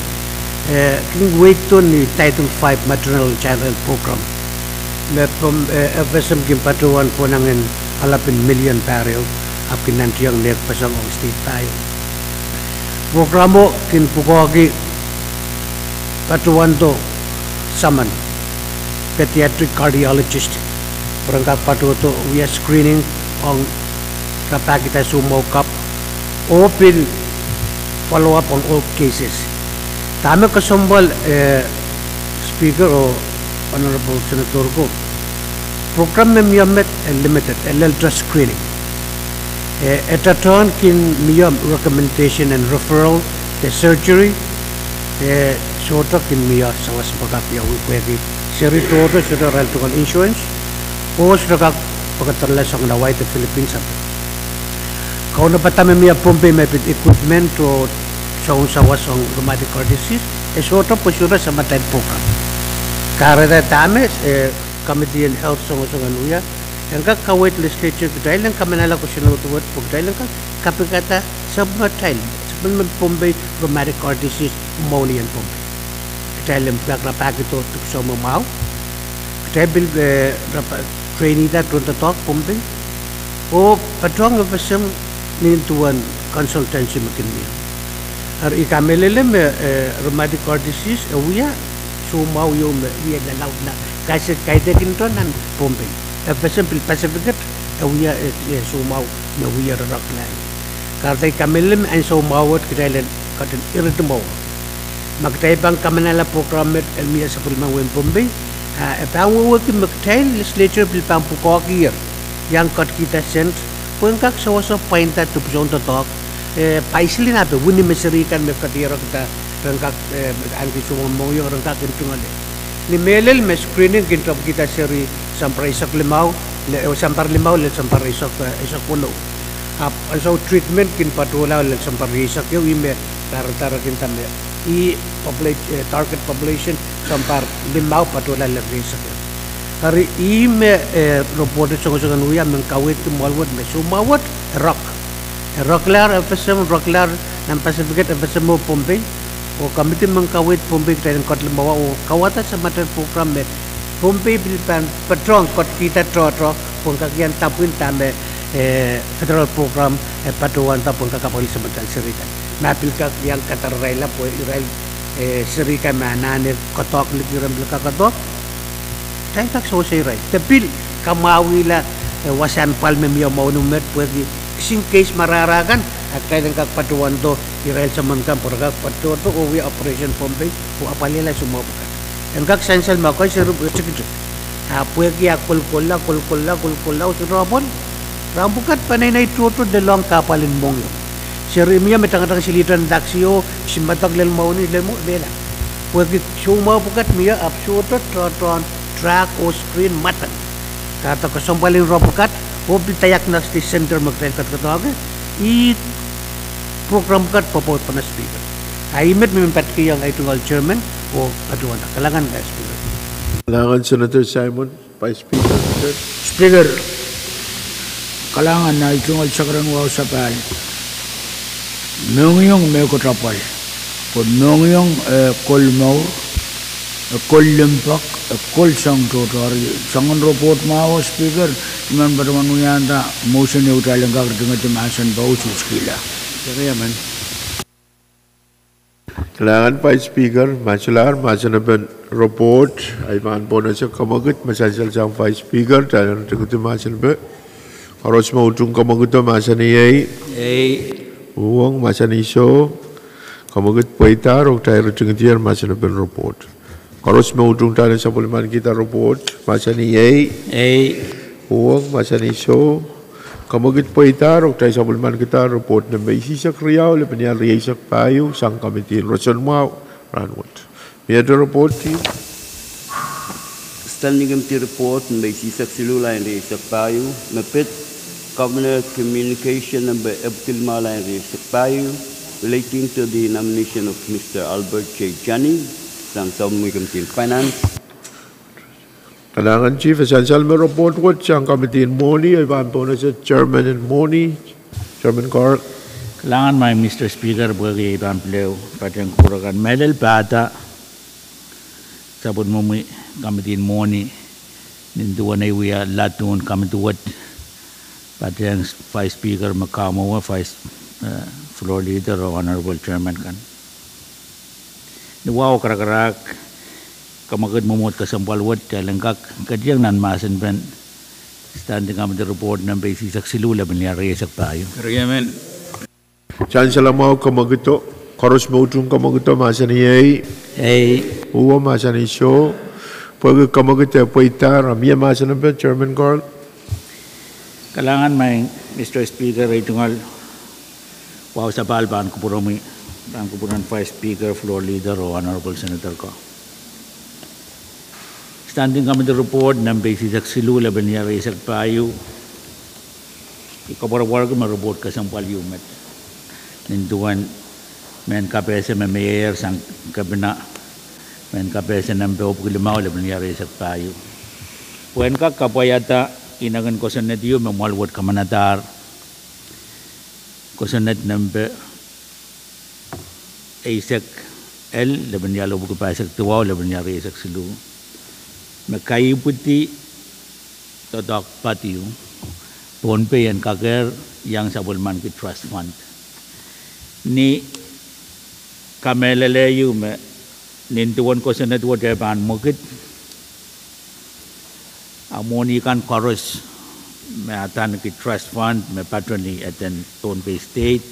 kin wait to ni title 5 maternal child health program me from FSM kin patuan po nangin alapin million barrel ap kin nanti yang nek pasang ang state tayo program mo kin pukogi patuan to saman pediatric cardiologist. Perangkat patu tu we are screening on kapag kita sumo kap open follow up on all cases. Tama kasambal speaker o honorable senator ko program में मियामत limited ultra screening. At a turn kin miyam recommendation and referral the surgery sotak kin miyam sawas bagak ya ukwegi. Seri toto sudah related insurance, o sudah pagkatarla sa naway the Philippines. Kau na patama miya pompe may equipment to sa unsawas ang rheumatic heart disease, soto po sudah sa matay program. Karena tame committee and health sa unsa nganuya, ang kakawait legislature dahil lang kami nala ko sinutuwat po dahil lang kapikata sa matay, sa pompe rheumatic heart disease, pneumonia and pompe. Dahil ang pagkakapag ito sa mamaw, dahil training that on the talk pumping, o patong of some nintuan consultancy makinniya. Ar ikamelele me rheumatic heart disease, uya sumaw yung uya galaw na kasi kaite kinton nan pumping. FSM Pacific, uya sumaw na uya raklan. Karena ikamelele ang sumawat kailan katin irritable. Magtaibang kamanala program at elmiya sa pulmang wen Bombay. Epang working magtail legislature bilpang pukokir yang kat kita sent pengkak sawaso painta tu pun to talk paisli na to wuni meserikan me katira kita rengkak anti semua mau yang rengkak intungale ni melel me screening kinto kita seri sampai isak limau sampar limau le sampar isak puno so treatment kin patula le sampar isak yo ime tar kinta me target population sampar limau patula lagi sakit. Hari ini report contohnya nuya mengkawit malwat mesumawat rocklar rocklar nam Pacific FSM Pompey o committee mengkawit Pompey dan kot limau o kawata sa matter program me Pompey bilpan patrong kot kita tro pengkakian tapin tame federal program patuan tapun kakapoli sebentar cerita. Napil kak yang kata Raila po Israel serika manane kotok ligiram belaka kotok tay kak so say right tapil kamawila wasan palme miyo monument po sing case mararagan at kaya kak patuan to Israel sa mankam por kak patuan to uwi operation Pompey o apalila sumabukat ang kak sensal makoy sirup cikit puwagi kulkulla surabon rambukat panay na ituto de long kapalin mong yun. Serimia metang-tang silitan daksio simatag lel mau ni lemo bela. Pagi cuma bukat mia absurd tron track o screen matan. Kata kesompalin robukat hobi tayak nas di center magtrain kat I program kat popot panas speaker. Aimet mempat ki yang itu chairman o aduan kalangan guys speaker. Kalangan Senator Simon, Vice Speaker. Speaker, kalangan na itu sakran wa sapal. Mengyong me ko trapal ko mengyong kol mau kol lempak kol sang totori sangon report mau speaker iman berman yanda motion e utalang ka dengan temasan bau skila ya man Kalangan Vice Speaker masalar masan report aiman bonus kamagut masal sang Vice Speaker dan dengan masan be harus mau tung kamagut masan ei uang masan iso kamagut poitar ok tayo tingtiar masan report Koros mo udung tayo sa Bulman kita report. Masa ni Huwag masa ni so. Kamagit po itarok tayo sa Bulman kita report na may sisak riyaw, lepan niya riyasak payo, sang kamitin. Rason mo, Ranwood. May other report, team? Standing committee report may sisak silula and riyasak payo. Mapit Governor Communication number Abdul Mala and riyasak payo relating to the nomination of Mr. Albert J. Jani, sang Standing Committee Finance. Kailangan Chief Essential may report what siyang committee in Moni ay baan po na sa Chairman in Moni, Chairman Carl. Kailangan may Mr. Speaker bagi ibang pleo pati ang kurakan medal pata sabon mo may committee in Moni ninduan ay wiya latun kamituwat pati ang Vice Speaker Makamo Vice Floor Leader o Honorable Chairman kan. Wow karak-karak kamagad mumot kasampalwat kalengkak kadyang nanmasan pen standing committee report ng basisak silula binyari sak tayo. Regimen. Chan sila mo kamagito, koros mo utong kamagito masa ni uwa masa ni show, pag kamagito po itar, miya masa na ba Chairman Carl? Kailangan may Mr. Speaker itungal wow sa palban kupurami ang kupuran Vice Speaker, Floor Leader o Honorable Senator ko. Standing committee report ng basisak silula binyari sak payo ikabarawar ko maruport ka sang palyumet ninduan men kapesa may mayor sang kabina men kapesa ng beop kulimaw la binyari sak payo wen ka kapayata inagan ko sa netiyo mamalwat kamanatar ko sa net number Isaac L la binyalo ko pa sak tuwaw la binyari sak silu Makai putih todak patiu PhonePe yang kager yang sabulman ki trust fund ni kamelele yu me nintuan ko senat wo depan mukit amoni kan koros me atan ki trust fund me patroni aten PhonePe state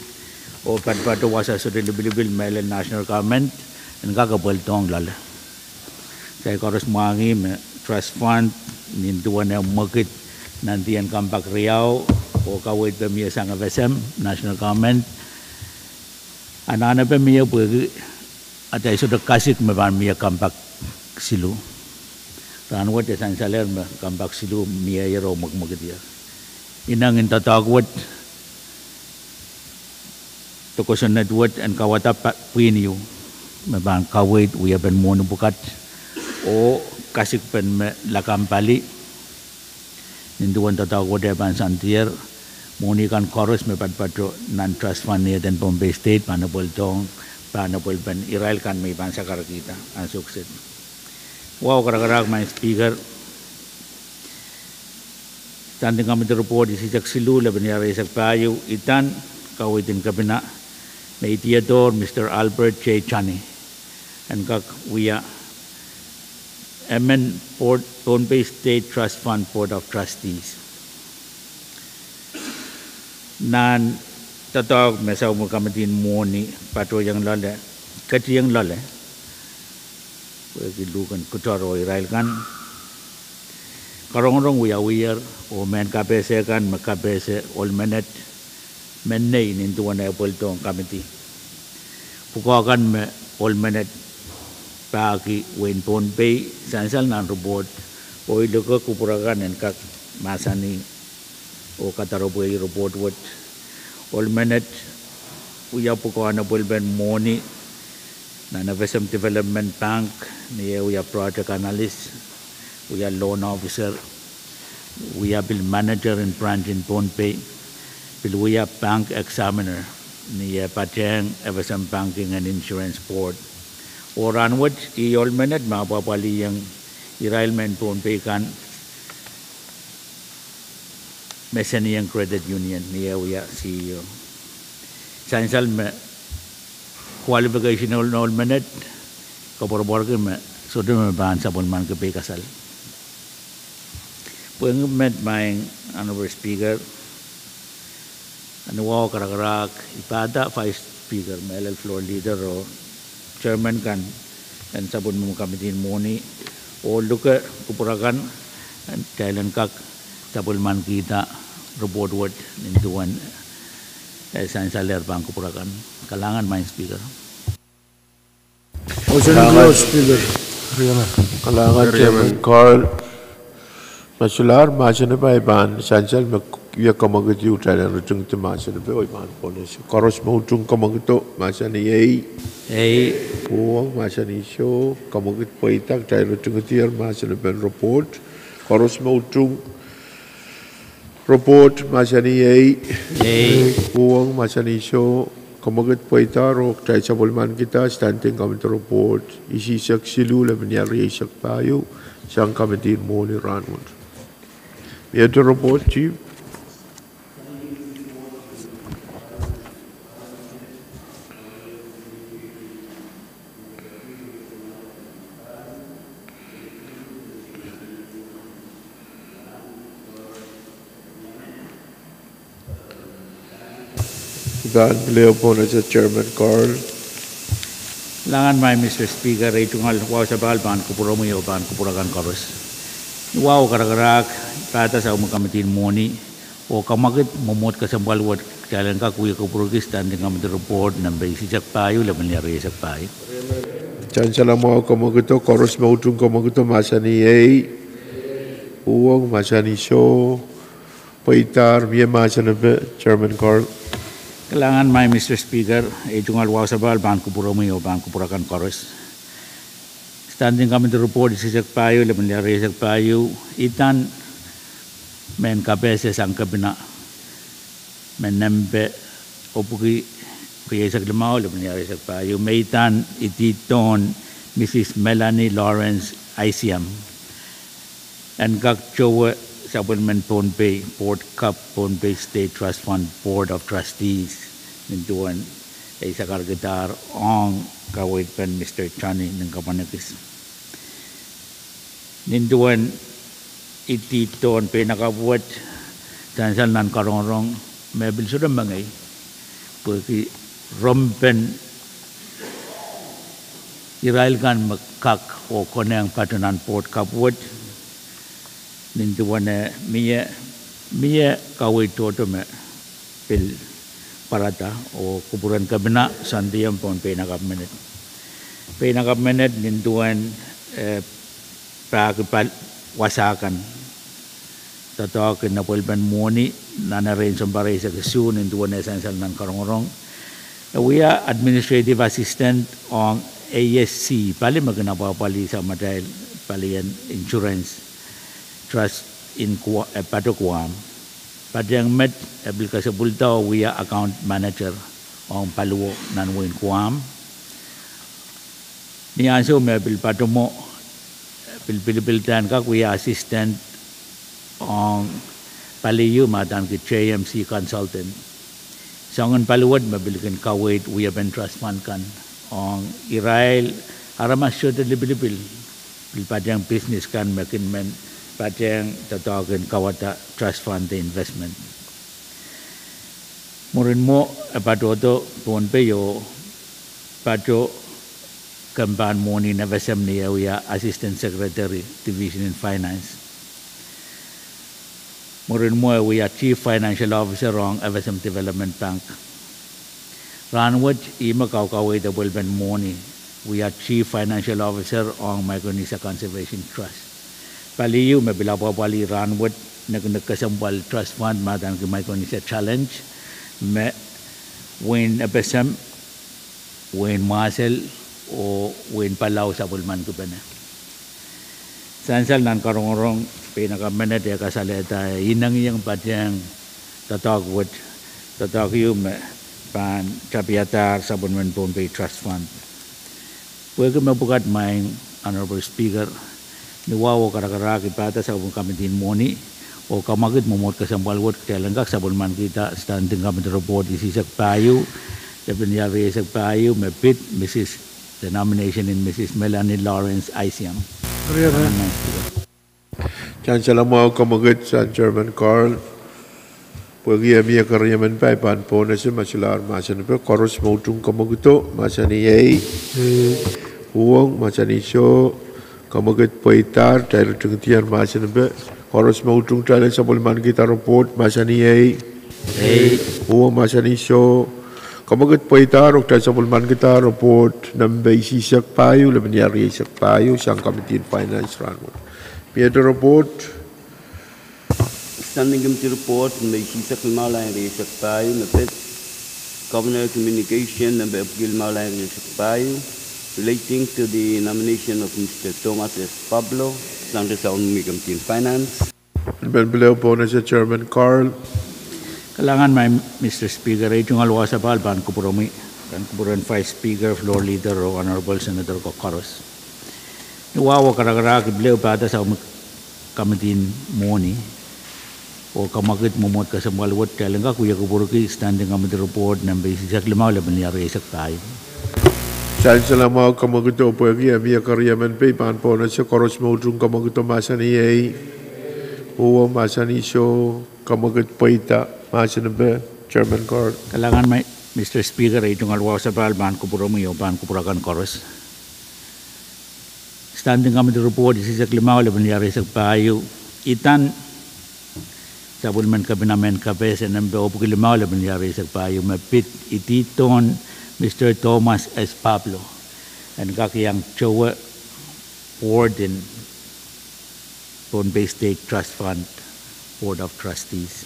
o patpato wasa so delibil mele national government en kakabal tong lala saya koros mangi me trust fund nintuan yang market nanti yang kampak Riau o kawit pemia sang FSM national government anak-anak pemia pergi ada sudah kasih meban mia kampak silu ranwat ya sansaler me kampak silu mia yero mag dia inangin tatagwat to kosan network and kawata piniu meban kawit uya ben mono bukat o kasih pen lakam pali ninduan tatawag ko depan santier muni kan koros me patpatro non trust fund niya dan Bombay State panapol tong panapol pen Israel kan may bansa karakita ang sukset wow karak-karak my speaker standing committee report isisak silu laban niya isak payo itan kawitin kabina may Theodore Mr. Albert J. Chani and kak wiya MN Port PhonePe State Trust Fund Board of Trustees. Nan tatawag mesaw mo kamatin mo ni patro yang lale, kati yang lale. Pwede lukan kutaro Israel kan. Karong-rong wiyawiyar o men kapese kan makapese all menet mennay nintuan na poltong kamiti. Pukakan me all menet pagi wen PhonePe sansal nan report o iloko kupurakan en kak masani o kataro po report what all minute uya po ko ana bulben money na FSM Development Bank ni uya project analyst uya loan officer uya bill manager in branch in PhonePe bill uya bank examiner ni pateng FSM Banking and Insurance Board Orang wat iol menet mapapali yang Israel men PhonePe kan meseni yang credit union niya uya CEO. Sansal me qualification all menet kapor-por ke me sudah me bansa pun man ke pe kasal. Peng met main honorable speaker anu wow karak-karak ipada vice speaker melel floor leader o chairman kan dan sabun mo kamitin moni o luka kupurakan kailan kak sabun man kita report word nintuan sainsaler bang kupurakan kalangan main speaker. Motion to close, Speaker. Kalangan Chairman Carl Masular Masana pa iban sansal ya kamagati utara rutung te masana pa iban pones koros mo utung kamagito masana yei puang masana show kamagit poitak tay rutung tiar masana pa report koros mo utung report masana yei puang masana show kamagit poitar ok tay sabulman kita standing committee report isisak silu le benyari isak payu sang committee mo ni ranmund. We have to report, Chief. Dan beliau pun as Chairman Carl. Langan mai Mr. Speaker itu ngal wow sabal ban kupuro mo yo ban kupurakan koros. Wow karagarak kata sa kamitin moni o kamagit momot kasambal wat kailan ka kuya kupurugis standing kamitin report number isisak payo laban yari isak payo. Chan salamo kamagito koros mautung kamagito masani ei uwang masani show paitar biya masana Chairman Carl. Kailangan may Mr. Speaker, itungal wow sabal ban kupuro mo yo ban kupurakan koros. Standing kami di report isisak payo laban yari isak payo itan men kabese sang kabina men nembe opuki kuya isak limao laban yari isak payo meitan ititon Mrs. Melanie Lawrence ICM and kak jowa Sabunman Pohnpei Port Cup Pohnpei State Trust Fund Board of Trustees nintuan ay sakargitar ong kawit pen Mr. Chani ng kapanakis nintuan ititon pinakabuat sansal nan karong mebil sudah mangay pagi rompen irailkan makak o koneng patunan Port Cup wood nintuan miya kawit toto me pil parata o kuburan kabina sandiyam pon pinakap minute nintuan pagpal wasakan tatawakin na pulban moni nanarin sambaray sa kasu nintuan esansal ng karongorong we are administrative assistant on ASC pali magnapapali sa madal palian insurance trust in Patukwam. Padang met abil kasabulta we are account manager on Paluo nanwin Kuam. Ni aso me abil patumo pilpiltan kak we are assistant on Paliu matan ki JMC consultant. Sangon Paluod mabilikan kawait we have been trust fund kan on Israel aramasyo de libil padang business kan makin men padang tatawagan kawata trust fund investment. Murin mo padoto Pohnpei yo pado kamban moni na vesem niya uya assistant secretary division in finance. Murin mo uya chief financial officer on FSM Development Bank. Ranwat ima kawkaway the Bulban moni we are chief financial officer on Micronesia Conservation Trust. Paliu mabila pali ranwat nagkasambal trust fund madan ki Micronesia challenge me when FSM when Marcel o when Palau sa Bulman ko bana. Sansal nan karongorong pinakamenet ya kasaleta inang iyang padyang tatagwat tatagyo me pan kapiatar sa Bulman Pohnpei Trust Fund. Pwede mabukat may Honorable Speaker niwawo karakara kipata sa kamitin moni o kamagit momot kasambalwat kailanggak sa Bulman kita standing committee report isisak payo Depenyari isak payo mepit the nomination in Mrs. Melanie Lawrence ICM. Chancellor mo kamagit sa Chairman Carl pagi amia karyaman pa pan po na si masilar masan pa koros mo tung kamagito masani yei Uang macam iso kamaget paitar dari tengtian macam be koros mau tung tali sebelum kita report macam ni uang macam iso kamaget paitar dari sebelum kita report nambe sisak payu lebih nyari sisak payu sang committee finance ranut. Biar report Standing committee report nambe sisak malah yang sisak payu napet Governor Communication nambe upgil malah yang sisak payu relating to the nomination of Mr. Thomas S. Pablo, Sangre Sound Committee Finance. Beliau pun as Chairman Carl. Kalangan may Mr. Speaker, itong alwasa pa alban kupuromi, kan kupuron Vice Speaker, Floor Leader, o Honorable Senator Cocaros. Iwawa karagara beliau pada sa kamitin moni, o kamakit mumot ka sa malwat, kailan ka kuya kupuroki standing committee report ng basisak limaw laban niya resak tayo. Saya selama kamaguto pergi ambil karya menpai pan pon aja koros mau tung kamaguto masa ni uang masa ni so kamagut paita masa nebe Chairman Carl. Kalangan may Mr. Speaker itong alwasa pa alban kupuromi o ban kupurakan koros. Standing committee report isisak limaw laban niya resak tayo. Itan sabulman kabinamen kapes ng beopo limaw laban niya resak tayo mapit ititon Mr. Thomas S. Pablo and kakiyang Chowa Warden Bombay State Trust Fund Board of Trustees.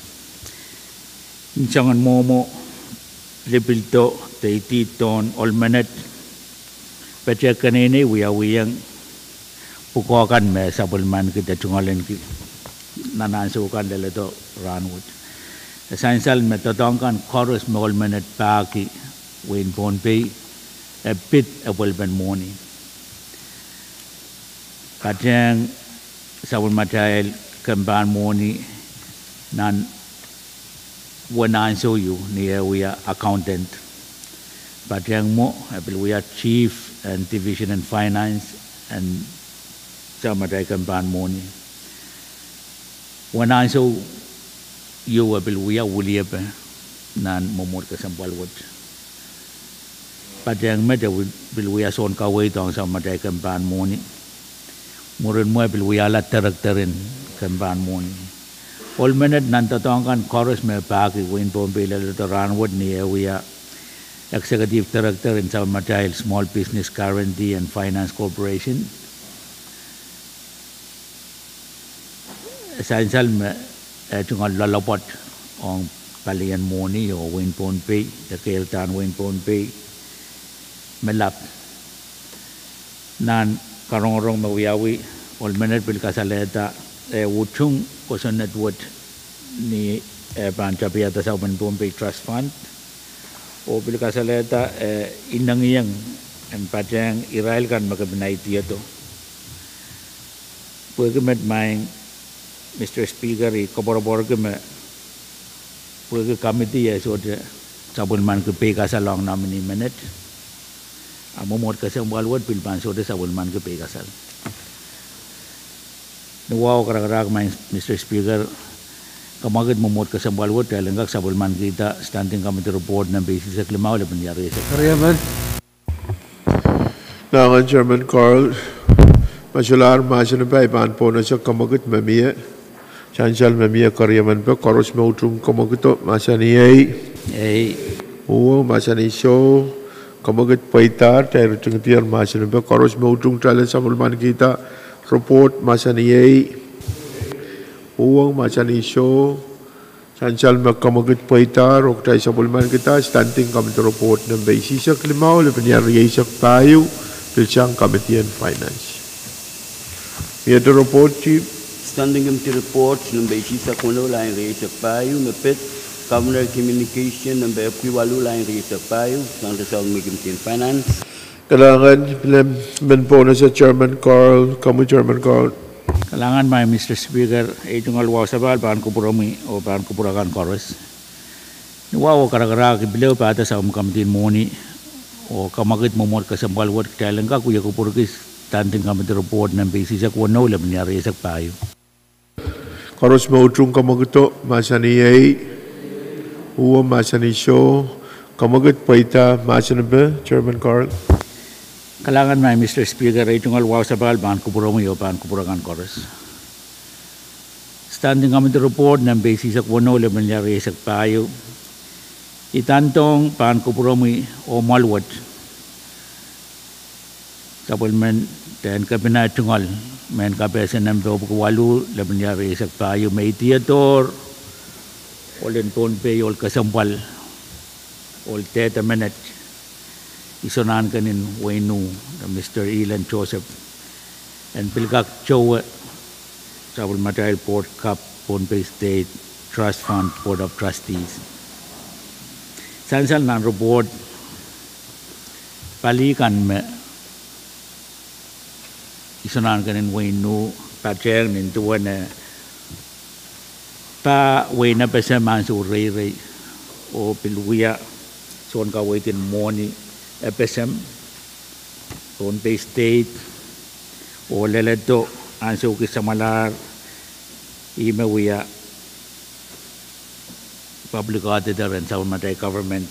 Insangan momo libilto taititon olmanet pecah kanini wiyang pukokan me sabulman kita cungalin nanansukan dalato ranwood. Esansal metodongkan chorus me olmanet paki Wayne Bombay a bit of Welban morning. Kajang Sawul Matayel Kamban morning nan wanan so you near we are accountant. Kajang mo we are chief and division and finance and Samatay Kamban morning. Wanan so you we are William nan momot kasampalwat. Padang meda bilwaya son kawai tong sama dai kampan moni murun mo bilwaya la terin kampan moni all minute nan tong kan chorus me pagi win Bombay la ranwood ni we executive director in sama dai small business guarantee and finance corporation essential me tungal lalapot on palian moni o win Bombay the keltan win Bombay melap nan karong-rong mawiyawi all minute bil kasaleta wutung koson network ni pancapi atas Open Bombay Trust Fund o bil kasaleta inangiyang en patang Israel kan makabinay tiyato pagkamat may Mr. Speaker kaborabor kami pagka committee so sabon man ke pay kasalong namin ni minute momot kasi ang walwad pilpan so sa bulman ke pegasal. Nuwaw karag may Mr. Speaker kamagad momot kasi ang walwad dahil hanggang sa bulman kita standing committee report ng basis sa klimaw laban yari sa Karyaman. Nangan Chairman Carl masular masya na ba ipan po na siya kamagad mamiya chansal mamiya karyaman pa koros mautung kamaguto masya ni uwa masya ni show kamagat paitar dari tengtiar masa ni koros mautung tali samulman kita report masa ni uang masa ni show sansal kamagat paitar ok tali samulman kita standing committee report ng basis klimaw lepas ni riasak tayo pilsang committee and finance. Biar report chief Standing committee report ng basis kuno lain riasak tayo mapit Governor Communication ng Bepiwalu lain research tayo ng Rizal Committee Finance. Kailangan po na sa Chairman Carl, kamu Chairman Carl. Kailangan may Mr. Speaker itong alwasa ba paan kupuromi o paan kupurakan koros. Nuwaw karagara kibilaw pa ata sa committee moni o kamakit momot kasampalwat kailan ka kuya kupurukis standing committee report ng basis sa kuno laban niya research tayo. Koros mautung kamaguto masaniyay uwa masa ni show kamagat paita masa na ba Chairman Carl Kalangan may Mr. Speaker ay tungal wow sa bal ban kupuro mo yo ban kupuragan chorus. Standing committee report ng basis sa kuno le mangyari sa payo. Itantong ban kupuro mo o malwat. Supplement dan kabinet tungal men kapesan ng do walu le mangyari sa payo may theater olin pon pe ol kasampal ol teta minute isonan kanin wenu Mr. Elan Joseph and Pilgak Chow Travel Material Port Cup Pohnpei State Trust Fund Board of Trustees sansal nan report palikan me isonan kanin wenu pacher nin tuwan pa wena pesa mansu rei o piluya son ka waitin moni FSM, Pohnpei State, o leleto anso kisamalar imewiya public auditor and South Matay government.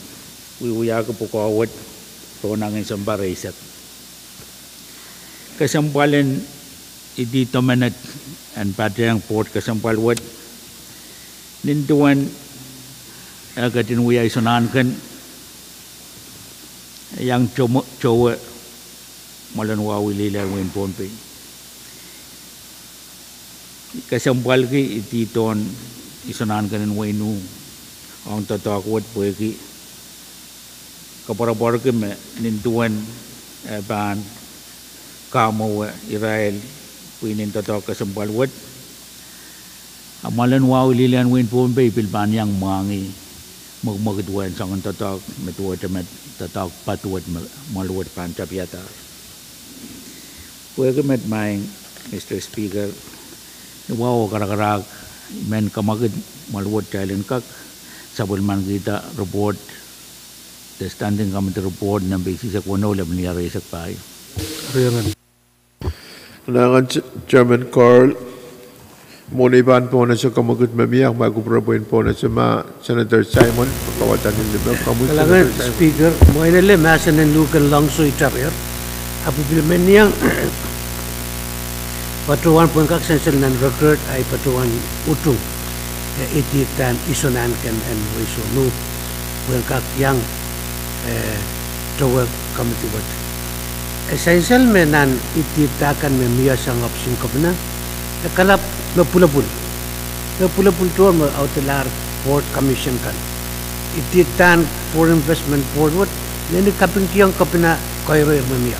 Wiya ko po kawat po nangin sambaraysak. Kasampalin idito manat and patriyang port kasampalwat nintuan agatin wiya isunan kan yang coba malanwa wilila win Pohnpei kasampal ki ititon isunan kanin winu ang tatakwat po ki kapara-para ki me nintuan ban kamo Israel pinin tatak kasampal wat malanwa wilila win Pohnpei pilban yang mangi magmagduan sa ang tatak metuwa tamat tatak patuwat maluwat pancapiata. Welcome my Mr. Speaker. Wow karak-karak men kamagid maluwat challenge kak sabulman kita report the standing committee report ng basis sa kuno laban niya resak pa. Kailangan Chairman Carl Moniban po na siya kamagod mamiyak magkuprapuin po na siya Senator Simon pagkawatan ng libang kamusta. Kailangan Speaker mo inile masa ng lukan lang so itaryer apipilmen niyang patuan pun kak sensel nan record ay patuan utung ititan isonan kan and wiso nu pun kak yang tawag committee wat essential menan ititakan memia sang option kapna kalap mapulapul tuan mo outlar port commission kan ititan for investment port what nini kaping kiyang kapina kairo memia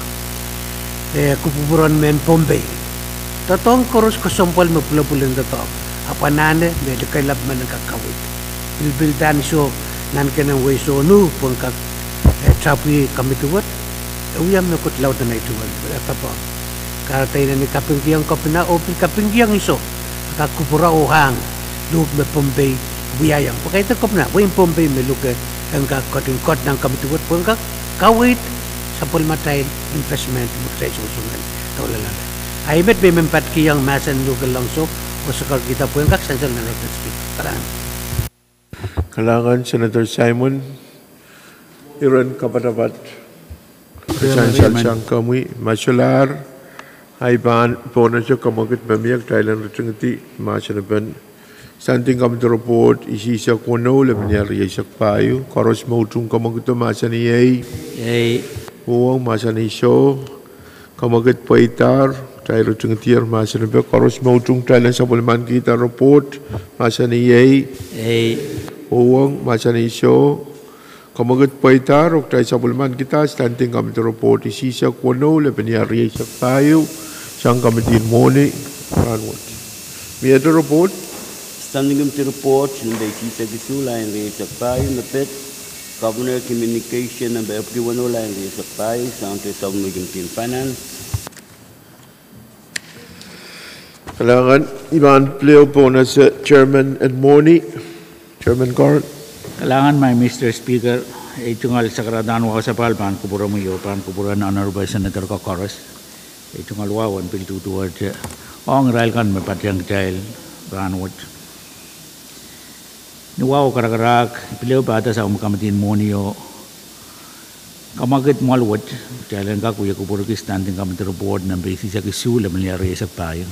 kupuburan men Pohnpei tatong koros kasampal mapulapulin tato apa nane may kailab man nakakawit bilbildan so nan kanang way so nu pun kak trapi kami tuwat uyam na kutlaw na ituwal apa pa karatay na ni kapinggiyang kapina o kapinggiyang iso kakupura uhang luk me Pohnpei buyayang pakai ito kapna wain Pohnpei me luk ang kakotingkot ng kami tuwat pun kak kawit sa pulmatay investment mutay susungan tawlalala ay met may mempat kiyang masan luk lang so o sakar kita pun kak sensor na speak Kailangan Senator Simon Iran kapatapat Sansal siyang kamui Masyular Haiban po na siya kamagit mamiyak Thailand Ritringati Masanaban Standing Committee Report isi siya kuno laban niya riyasak payo Koros mautung kamagit masaniyay Uwang masaniso kamagit paitar Thailand Ritringati Masanaban Koros mautung Thailand sa pulman kita report masaniyay Uwang masaniso kamagat paitar o tayo sa pulman kita standing committee report isi siya kuno laban niya riyasak payo siyang committee moni ranwat. May other report? Standing committee report ng basis sa gisula ang riyasak payo na pet Governor Communication ng BFD1 ang riyasak payo sa ang sa Maging Finance. Kailangan iban pleo po na sa Chairman and Moni. Chairman Carl. Kailangan may Mr. Speaker itungal sakradan wa sa palpan kubura mo yo pan kubura na honorable Senator Kokoros itungal wa 1 bill 2 toward ang rail kan me patyang jail ranwat ni wa karakarak pileo pa ata sa committee monio Kamagit malwat, jalan ka kuya kubur ki standing committee report na basis sa kisul na mangyari sa payo.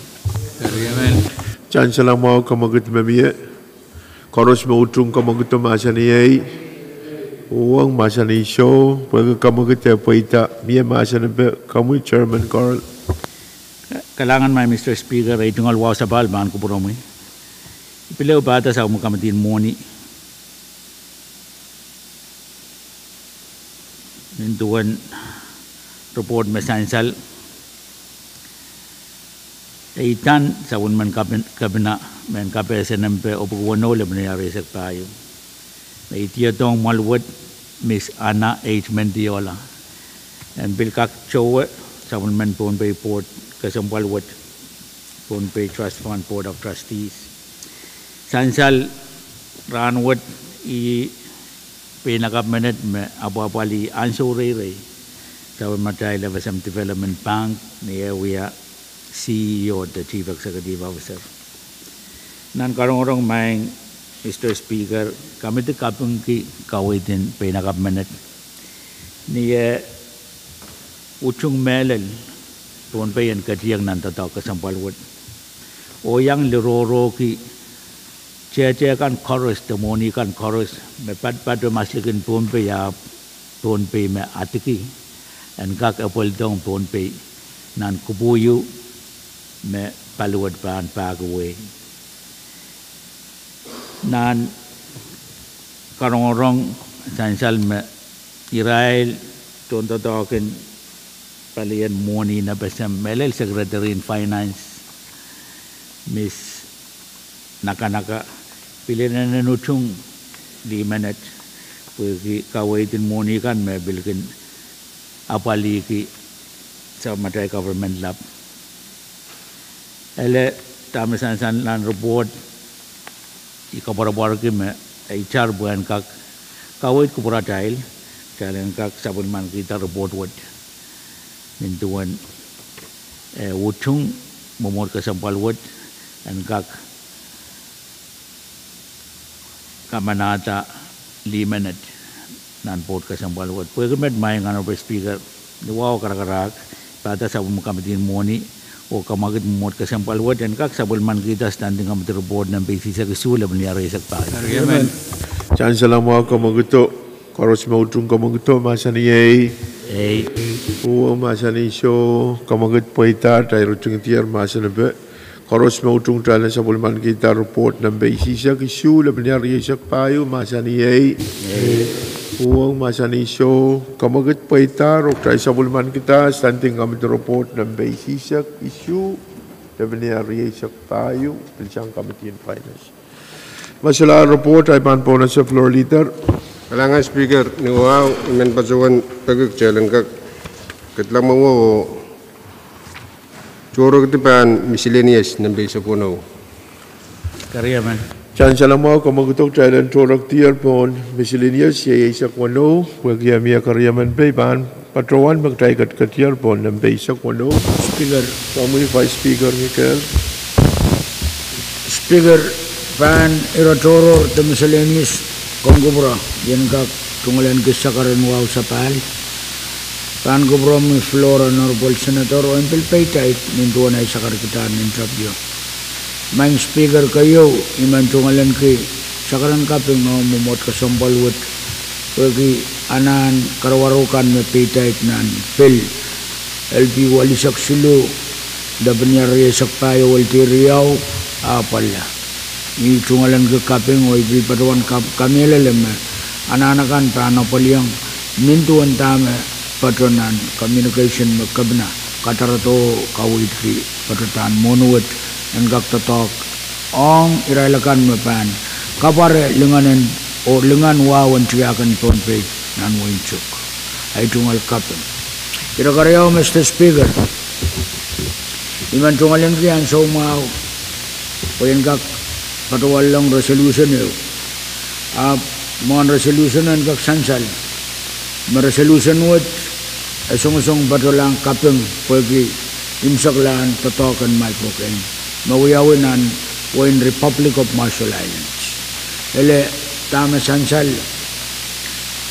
Chancellor mau kamagit memie. Koros mautung kamagit masani ay. Uang masani show. Pag kamagit ay paita. Mie masani be kamu Chairman Carl. Kailangan may Mr. Speaker ay tungal wow sa balban kubur mo. Ipilaw bata sa umukamatin moni. Nintuan report mesansal itan sa unman kabina men kape SNMP opuwano le mangyari sa tayo may tiyatong malwat Miss Ana H. Mendiola and bilkak chowe sa unman pon pay port kasampalwat pon pay trust fund board of trustees sansal ranwat i pinaka-minute me apo-apali ansuri sa matay Levasam Development Bank ni Ewia CEO the Chief Executive Officer. Nan karong-karong may Mr. Speaker, kami kapung ki kawitin pinaka-minute ni Uchung Melel pun payan katiyang nantatao kasampalwat o yang liroro ki Cia kan chorus, demoni kan chorus. Me pat maslikin pompe ya pompe me atiki, and kak apol dong pompe nan kubuyu me paluad pan pagaway. Nan karong sansal me Israel tonto token palian moni na besam melel Secretary in Finance Miss Naka pilihan na nutung 5 minutes pagi kawaitin moni kan me bilkin apali ki sa matay government lab ele tamisan lan report ikabar-bar ki me HR buan kak kawait ko pura dahil kailan kak sabun man kita report wad nintuan wutung momor kasampal wad and kak kamanata 5 minutes nan podcast ang balwat. Pwede may nga Speaker, wow karakarak, pada sa kamitin moni o kamagit mo kasi ang balwat yan kak sabol man kita standing committee board ng basis sa kasulab niya resak tayo. Chancellor mo kamagito, koros mautung kamagito, masani ay. Oo, masani show, kamagit po ita, tayo rutung tiyar masani ba. Koros mautung talan sa bulman kita report ng basis sa kasulab niya resak tayo, masani ay. Uang masani show, kamagit po ita, rok tayo sa bulman kita, standing committee report ng basis sa issue, laban niya resak tayo, pinsang committee in finance. Masalah report ay pan po na sa floor leader. Kailangan Speaker, ni wow, imen pasukan pagkakjalan kak katlang mawo choro kitipan miscellaneous ng base puno. Kariyaman. Chancellor mo kamagutok Thailand choro tier pon miscellaneous siya sa kuno, wag yamia kariyaman pe pan patrowan magtay tier pon ng base kuno. Speaker, Kami Vice Speaker Michael. Speaker, pan irotoro the miscellaneous Konggubro, yan ka tungalan kisa karan wow sa pal. Pan gubro mi Flora Honorable Senator o empil paytay nintuan ay sakar kita nintrapyo. Main speaker kayo, iman tungalan ki sakaran kaping no mumot kasambalwat. Pagi anan karawarukan mi paytay nan pil. LP walisak silo, dabanyar yasak tayo walti riyaw, apala. Ni tungalan ke kaping o ibi paduan kami lelem ananakan prana paliang mintuan tame patronan communication makabna katarato kawitri patratan monuet engak tatok ong irailakan mapan kapare lenganen o lengan wawan tiakan ponpe nan wincuk ay tungal kaping kira-kira Mr. Speaker iman tungalan kian so mau o engak patuwalang resolution yun. Mga resolution ang kaksansal. Resolution wot ay sung-sung patulang kapeng pwede imsaklaan tatokan malpoken. Mawiyawinan o in Republic of Marshall Islands. Ele tama sansal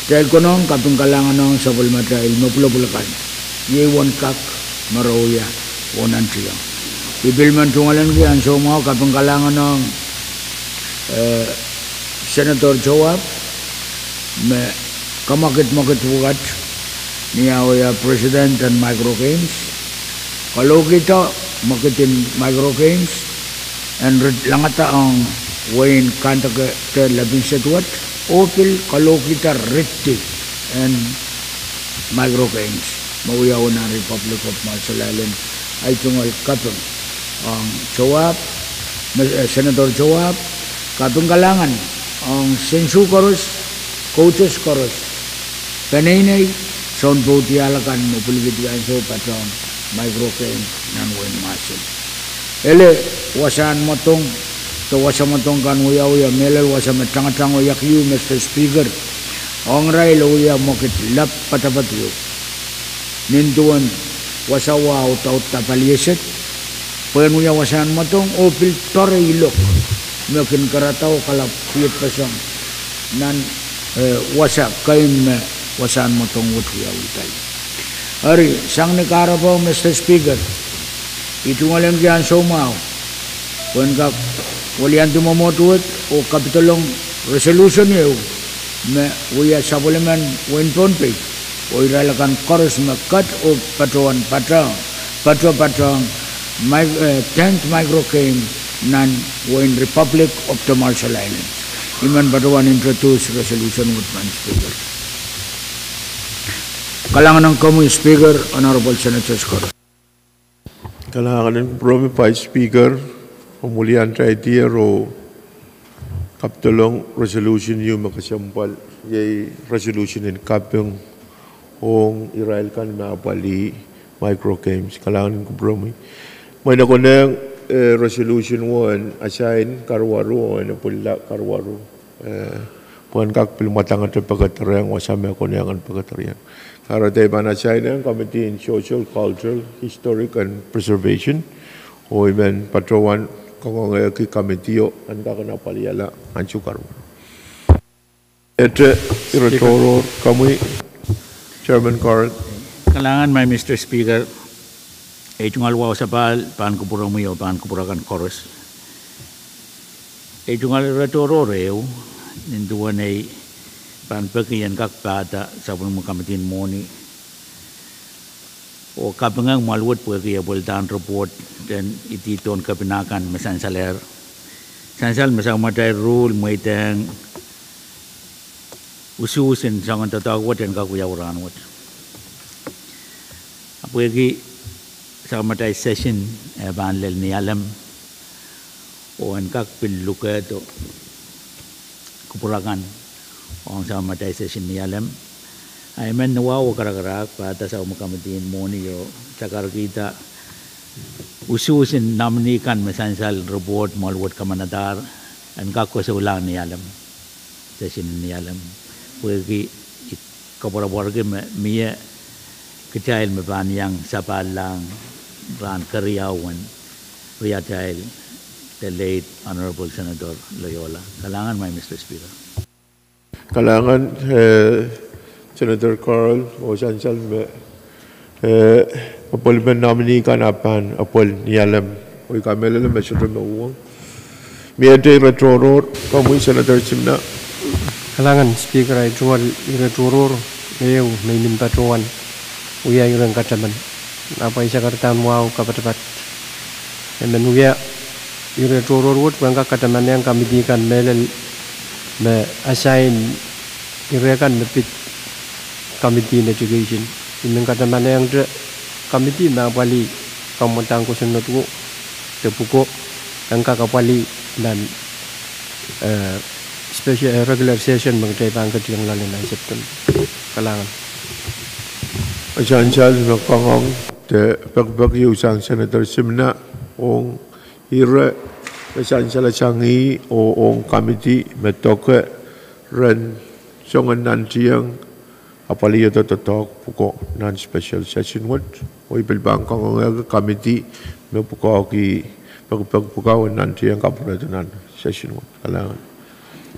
trail konon kapung kalangan nong sabul matrail mapula-pulakan. Ye won kak maroya wonan triang. Ibilman tungalan ki anso mau kapung kalangan nong Senator Joab me kamakit-makit bukat niya ya President and microgames. Kalau kita makitin microgames and langata ang Wayne kanta ke labing setuat opil kalau kita retti and microgames mauyaw na Republic of Marshall Island ay tungal kapung ang Joab Senator Joab kapung kalangan ang sensu koros coaches koros penay sound boti alakan upulibitian so patron microgames nan Wayne Marshall ele wasan motong to wasa matong kan uya melel wasa matang-tang uya kiu Mr. Speaker ong rai lo uya mokit lap patapatyo ninduan wasa wa utaut tapalieset pen uya wasan matong opil tore ilok makin karatao kalap piet pasang nan wasa kain wasan matong uya utay hari sang negara po Mr. Speaker itu ngalang kian somao pen kap walian tu memotuat o kapitolong resolution ye me uya supplement win ponpe o iralakan koros me cut o patron 10th microclaim nan win Republic of the Marshall Islands iman patron introduce resolution with man speaker kalangan ng kamu speaker honorable Senator Scott kalangan ng promi Vice Speaker pemulihan idea ro kaptolong resolution yung makasampal yay resolution in kapyung ong Israel kan mapali microgames kalangan ko bromi may nakunang resolution 1 assign karwaro na pula karwaro puan kak pilmatang at pagkatarang wasame ako niyangan pagkatarang karatay ba na assign ang Committee in Social, Cultural, Historic and Preservation o imen patrowan kung ang committee ang kakanapaliyala ang sukar. Ete, Iratoro, kami, Chairman Carl. Kalangan may Mr. Speaker, itong alwaw sa paan kupurang mo paan kupurakan koros. Itong Iratoro reo, ninduan ay paan pagkiyan kakpata sa mga kamitin mo ni o kapangang malwat po kaya bultan report dan ititon kapinakan mesan saler sansal mesang matay rule may tang ususin sangan tatawat dan kakuyawaran wat apo lagi sa matay session banlel ni alam o ang kakpiluka to kupurakan o sa matay session ni alam ay men nawaw karak-karak pada sa umakamatiin mo niyo cakar kita ususin namnikan mesansal report malwat kamanadar an kako sa ulang ni alam session ni alam pagi kapora-pora miya kecil meban yang sapalang ran karyawan Riyatil the late Honorable Senator Loyola kalangan may Mr. Speaker kalangan Senator Carl o sansal apol ben nominee kan apan apol nialam o kamela le mesro mo miete retroror kamu Senator Simna kalangan speaker ay jual retroror meu may nimpatuan uya yung kataman apa isa kartan wow kapatapat and then uya yung retroror wood bangka kataman yang kami dikan melel me assign irekan nepit Committee in Education. Ini kata mana yang committee na pali kamuntang ko sunod ko tepuko ang kakapali dan special regular session mengenai pangkat yang lain dan September kalangan. Asansal makangong te pagbag usang Senator Simna ong ira asansal sangi o ong committee metoke ren songan nantiang apalagi itu totok pukul non special session what oi bilbang kong committee me pukul ki pukul nanti yang kapura non session what kalangan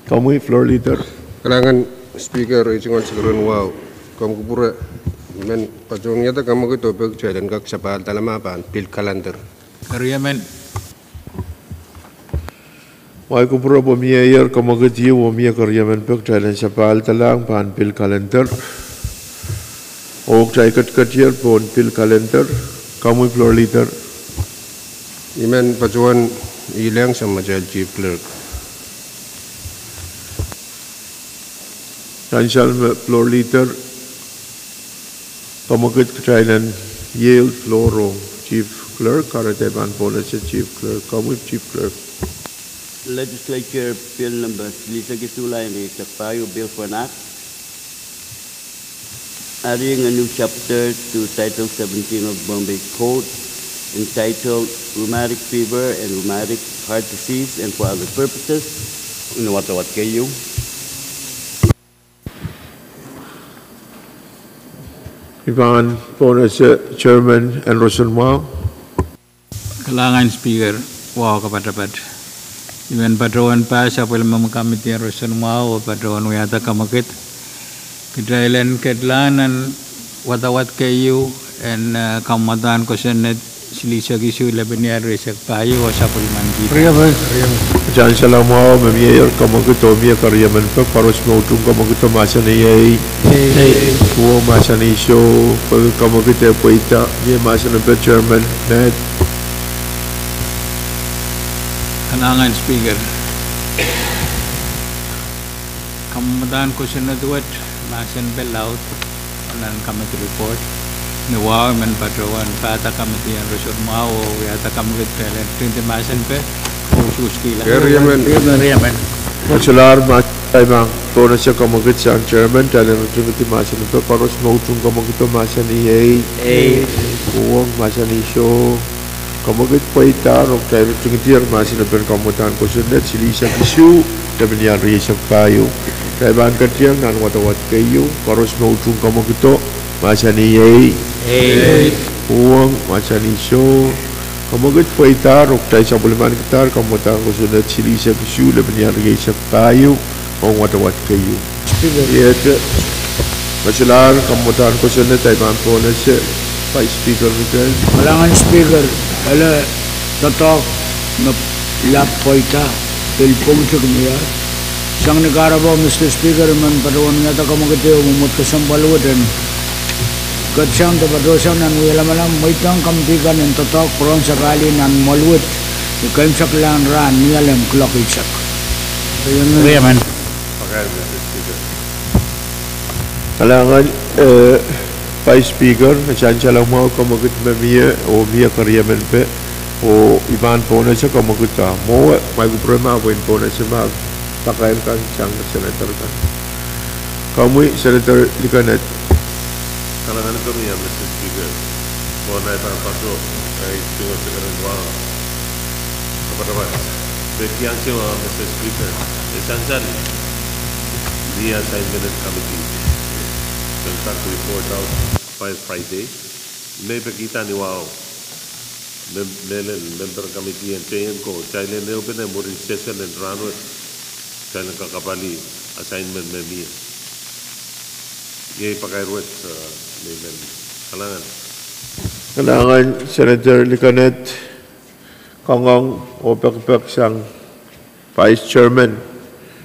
kamu floor leader kalangan Speaker Ijungal Sekarun Wow Kamu Kupura Men Pajongnya tak kamu kita topik jalan kak siapa dalam apa pil kalender. Agreement. Wai Kupura pemia yer kamu kerja pemia kerja menpek jalan siapa dalam pan pil kalender. Ok cai kerja pon pil kalender. Kamu floor leader. Iman pajuan ilang sama jail chief clerk. Financial floor leader. Kamu kerja jalan Yale floor chief clerk. Karate ban policy chief clerk. Kamu chief clerk. Legislature Bill number Lisa Gisula and Payo Bill for an Act, adding a new chapter to Title 17 of Bombay Code entitled Rheumatic Fever and Rheumatic Heart Disease and for other purposes. What KU? Ivan Bonus Chairman and Russell Mao. Kalangan Speaker, wow kapatapat. Iman patrawan pa sa pala kamiti ang Russell Mao, patrawan uyata kamakit. Kidailan kedlanan watawat kayo and kamatan ko sa net silisa gisu laban niya resak payo o sa puliman kita. Jangan salah mau membiayai kamu kita biaya karya menpek paros mautung kamu kita masa ni yai, semua masa ni show kamu kita puita dia masa ni chairman net. Kalangan Speaker, kamatan ko sa natuat masan belaut nan committee report. Nawa man patrawan pata committee ang resort Mao yata kamit pelen 20 masan pe khusus kila. Riaman. Masalah macam bang, kau nasi kamu kita chairman jalan untuk kita masa ni pe paros mautung kamu kita masa ni yai, uang masa ni show. Kamu kita puita rok cai untuk kita masa ni pe kamu tan kau sudah silisa kisu dan beniar resak payu. Cai ban kerja nan watawat kayu paros mautung kamu kita masa ni yai. Uang macam ni show, kamu kita puita rok cai sabulman kita kamu tahu kau sudah cili sekisu lebih ni hari kayu, orang wat kayu. Ia tu masalah kamu tahu kau sudah cai bantu nasi, Vice Speaker kita. Kalangan Speaker, kalau tatok nak lap puita, telpon cek dia. Sang negara bawa Mr. Speaker man paduan ngata kamu kita umut kesambaluan dan Katsang dapat dosa nan wilam-wilam maitang kampikan yang tatok peron sekali nan maluit ikaim saklan ran nialam klok isak. Riaman. Kalangan Vice Speaker macam kalau mau kamu kita memia o mia karya menpe o Ivan Bonus kamu kita mau mai guprema poin Bonus ma pakai kan cang senator kan. Kamu senator Likanet. Kalangan kami yang Mr. Speaker, mohon naik pasal cuma sekarang wang kepada awak. Bagi yang cuma Mr. Speaker, esensial dia assignment committee tentang report out by Friday. Mereka kita ni wow, member committee yang chain ko, chain ni open yang muri session dan ranu, chain kakapali assignment memia. Ia pakai ruat Kalangan Senator Likanet Kongong opek-opek sang Vice Chairman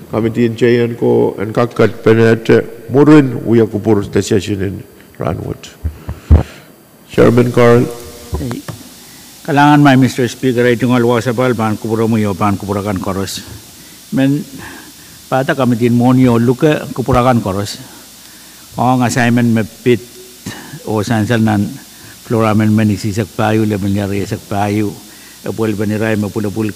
Committee in Chayan ko and kakat penet murin uya kupur session in Ranwood. Chairman Carl. Kalangan mai Mr. Speaker ay tunggal wasapal ban kupura mo yo ban kupurakan koros. Men pata committee monyo luka kupurakan koros. Ang assignment mapit o sansal nan floramen manisisak payo leban niya resak payo apol baniray mapulapul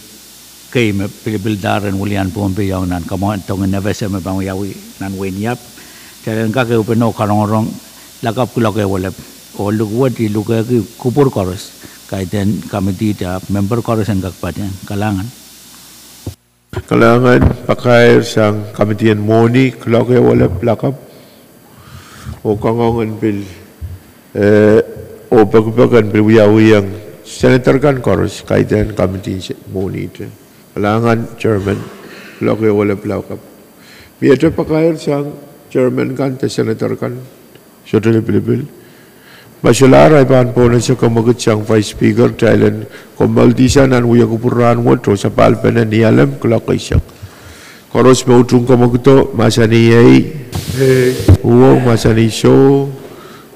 kay mapilibildaran ulian pompe yaw nan kamon tongan navesa mapanguyawi nan wenyap kailan ka kay upeno karong lakap kulak kay wala o lugwat iluga kupur koros kaiten committee ta member koros ang kakpatyan kalangan pakai sang committee moni kulak kay wala lakap o kangongan bil o pagpagan bil yang senator kan koros kaitan committee moni itu kalangan chairman loke wala plakap biasa pakai sang chairman kan te senator kan sotele bilbil Bachelor ay pan po na siya kamagat siyang vice speaker Thailand Komaldisan an uya kupuran mo tro sa palpena ni alam kulakay siya koros mo utung kamaguto masani ay uwang masani show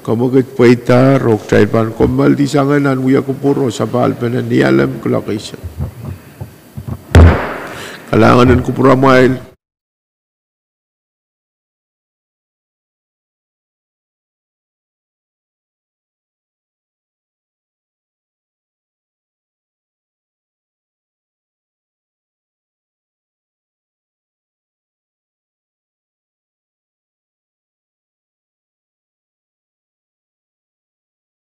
kamagat paita rok Thailand Komaldisan an uya kupuro sa palpena ni alam kulakay siya kalangan ng kupura mail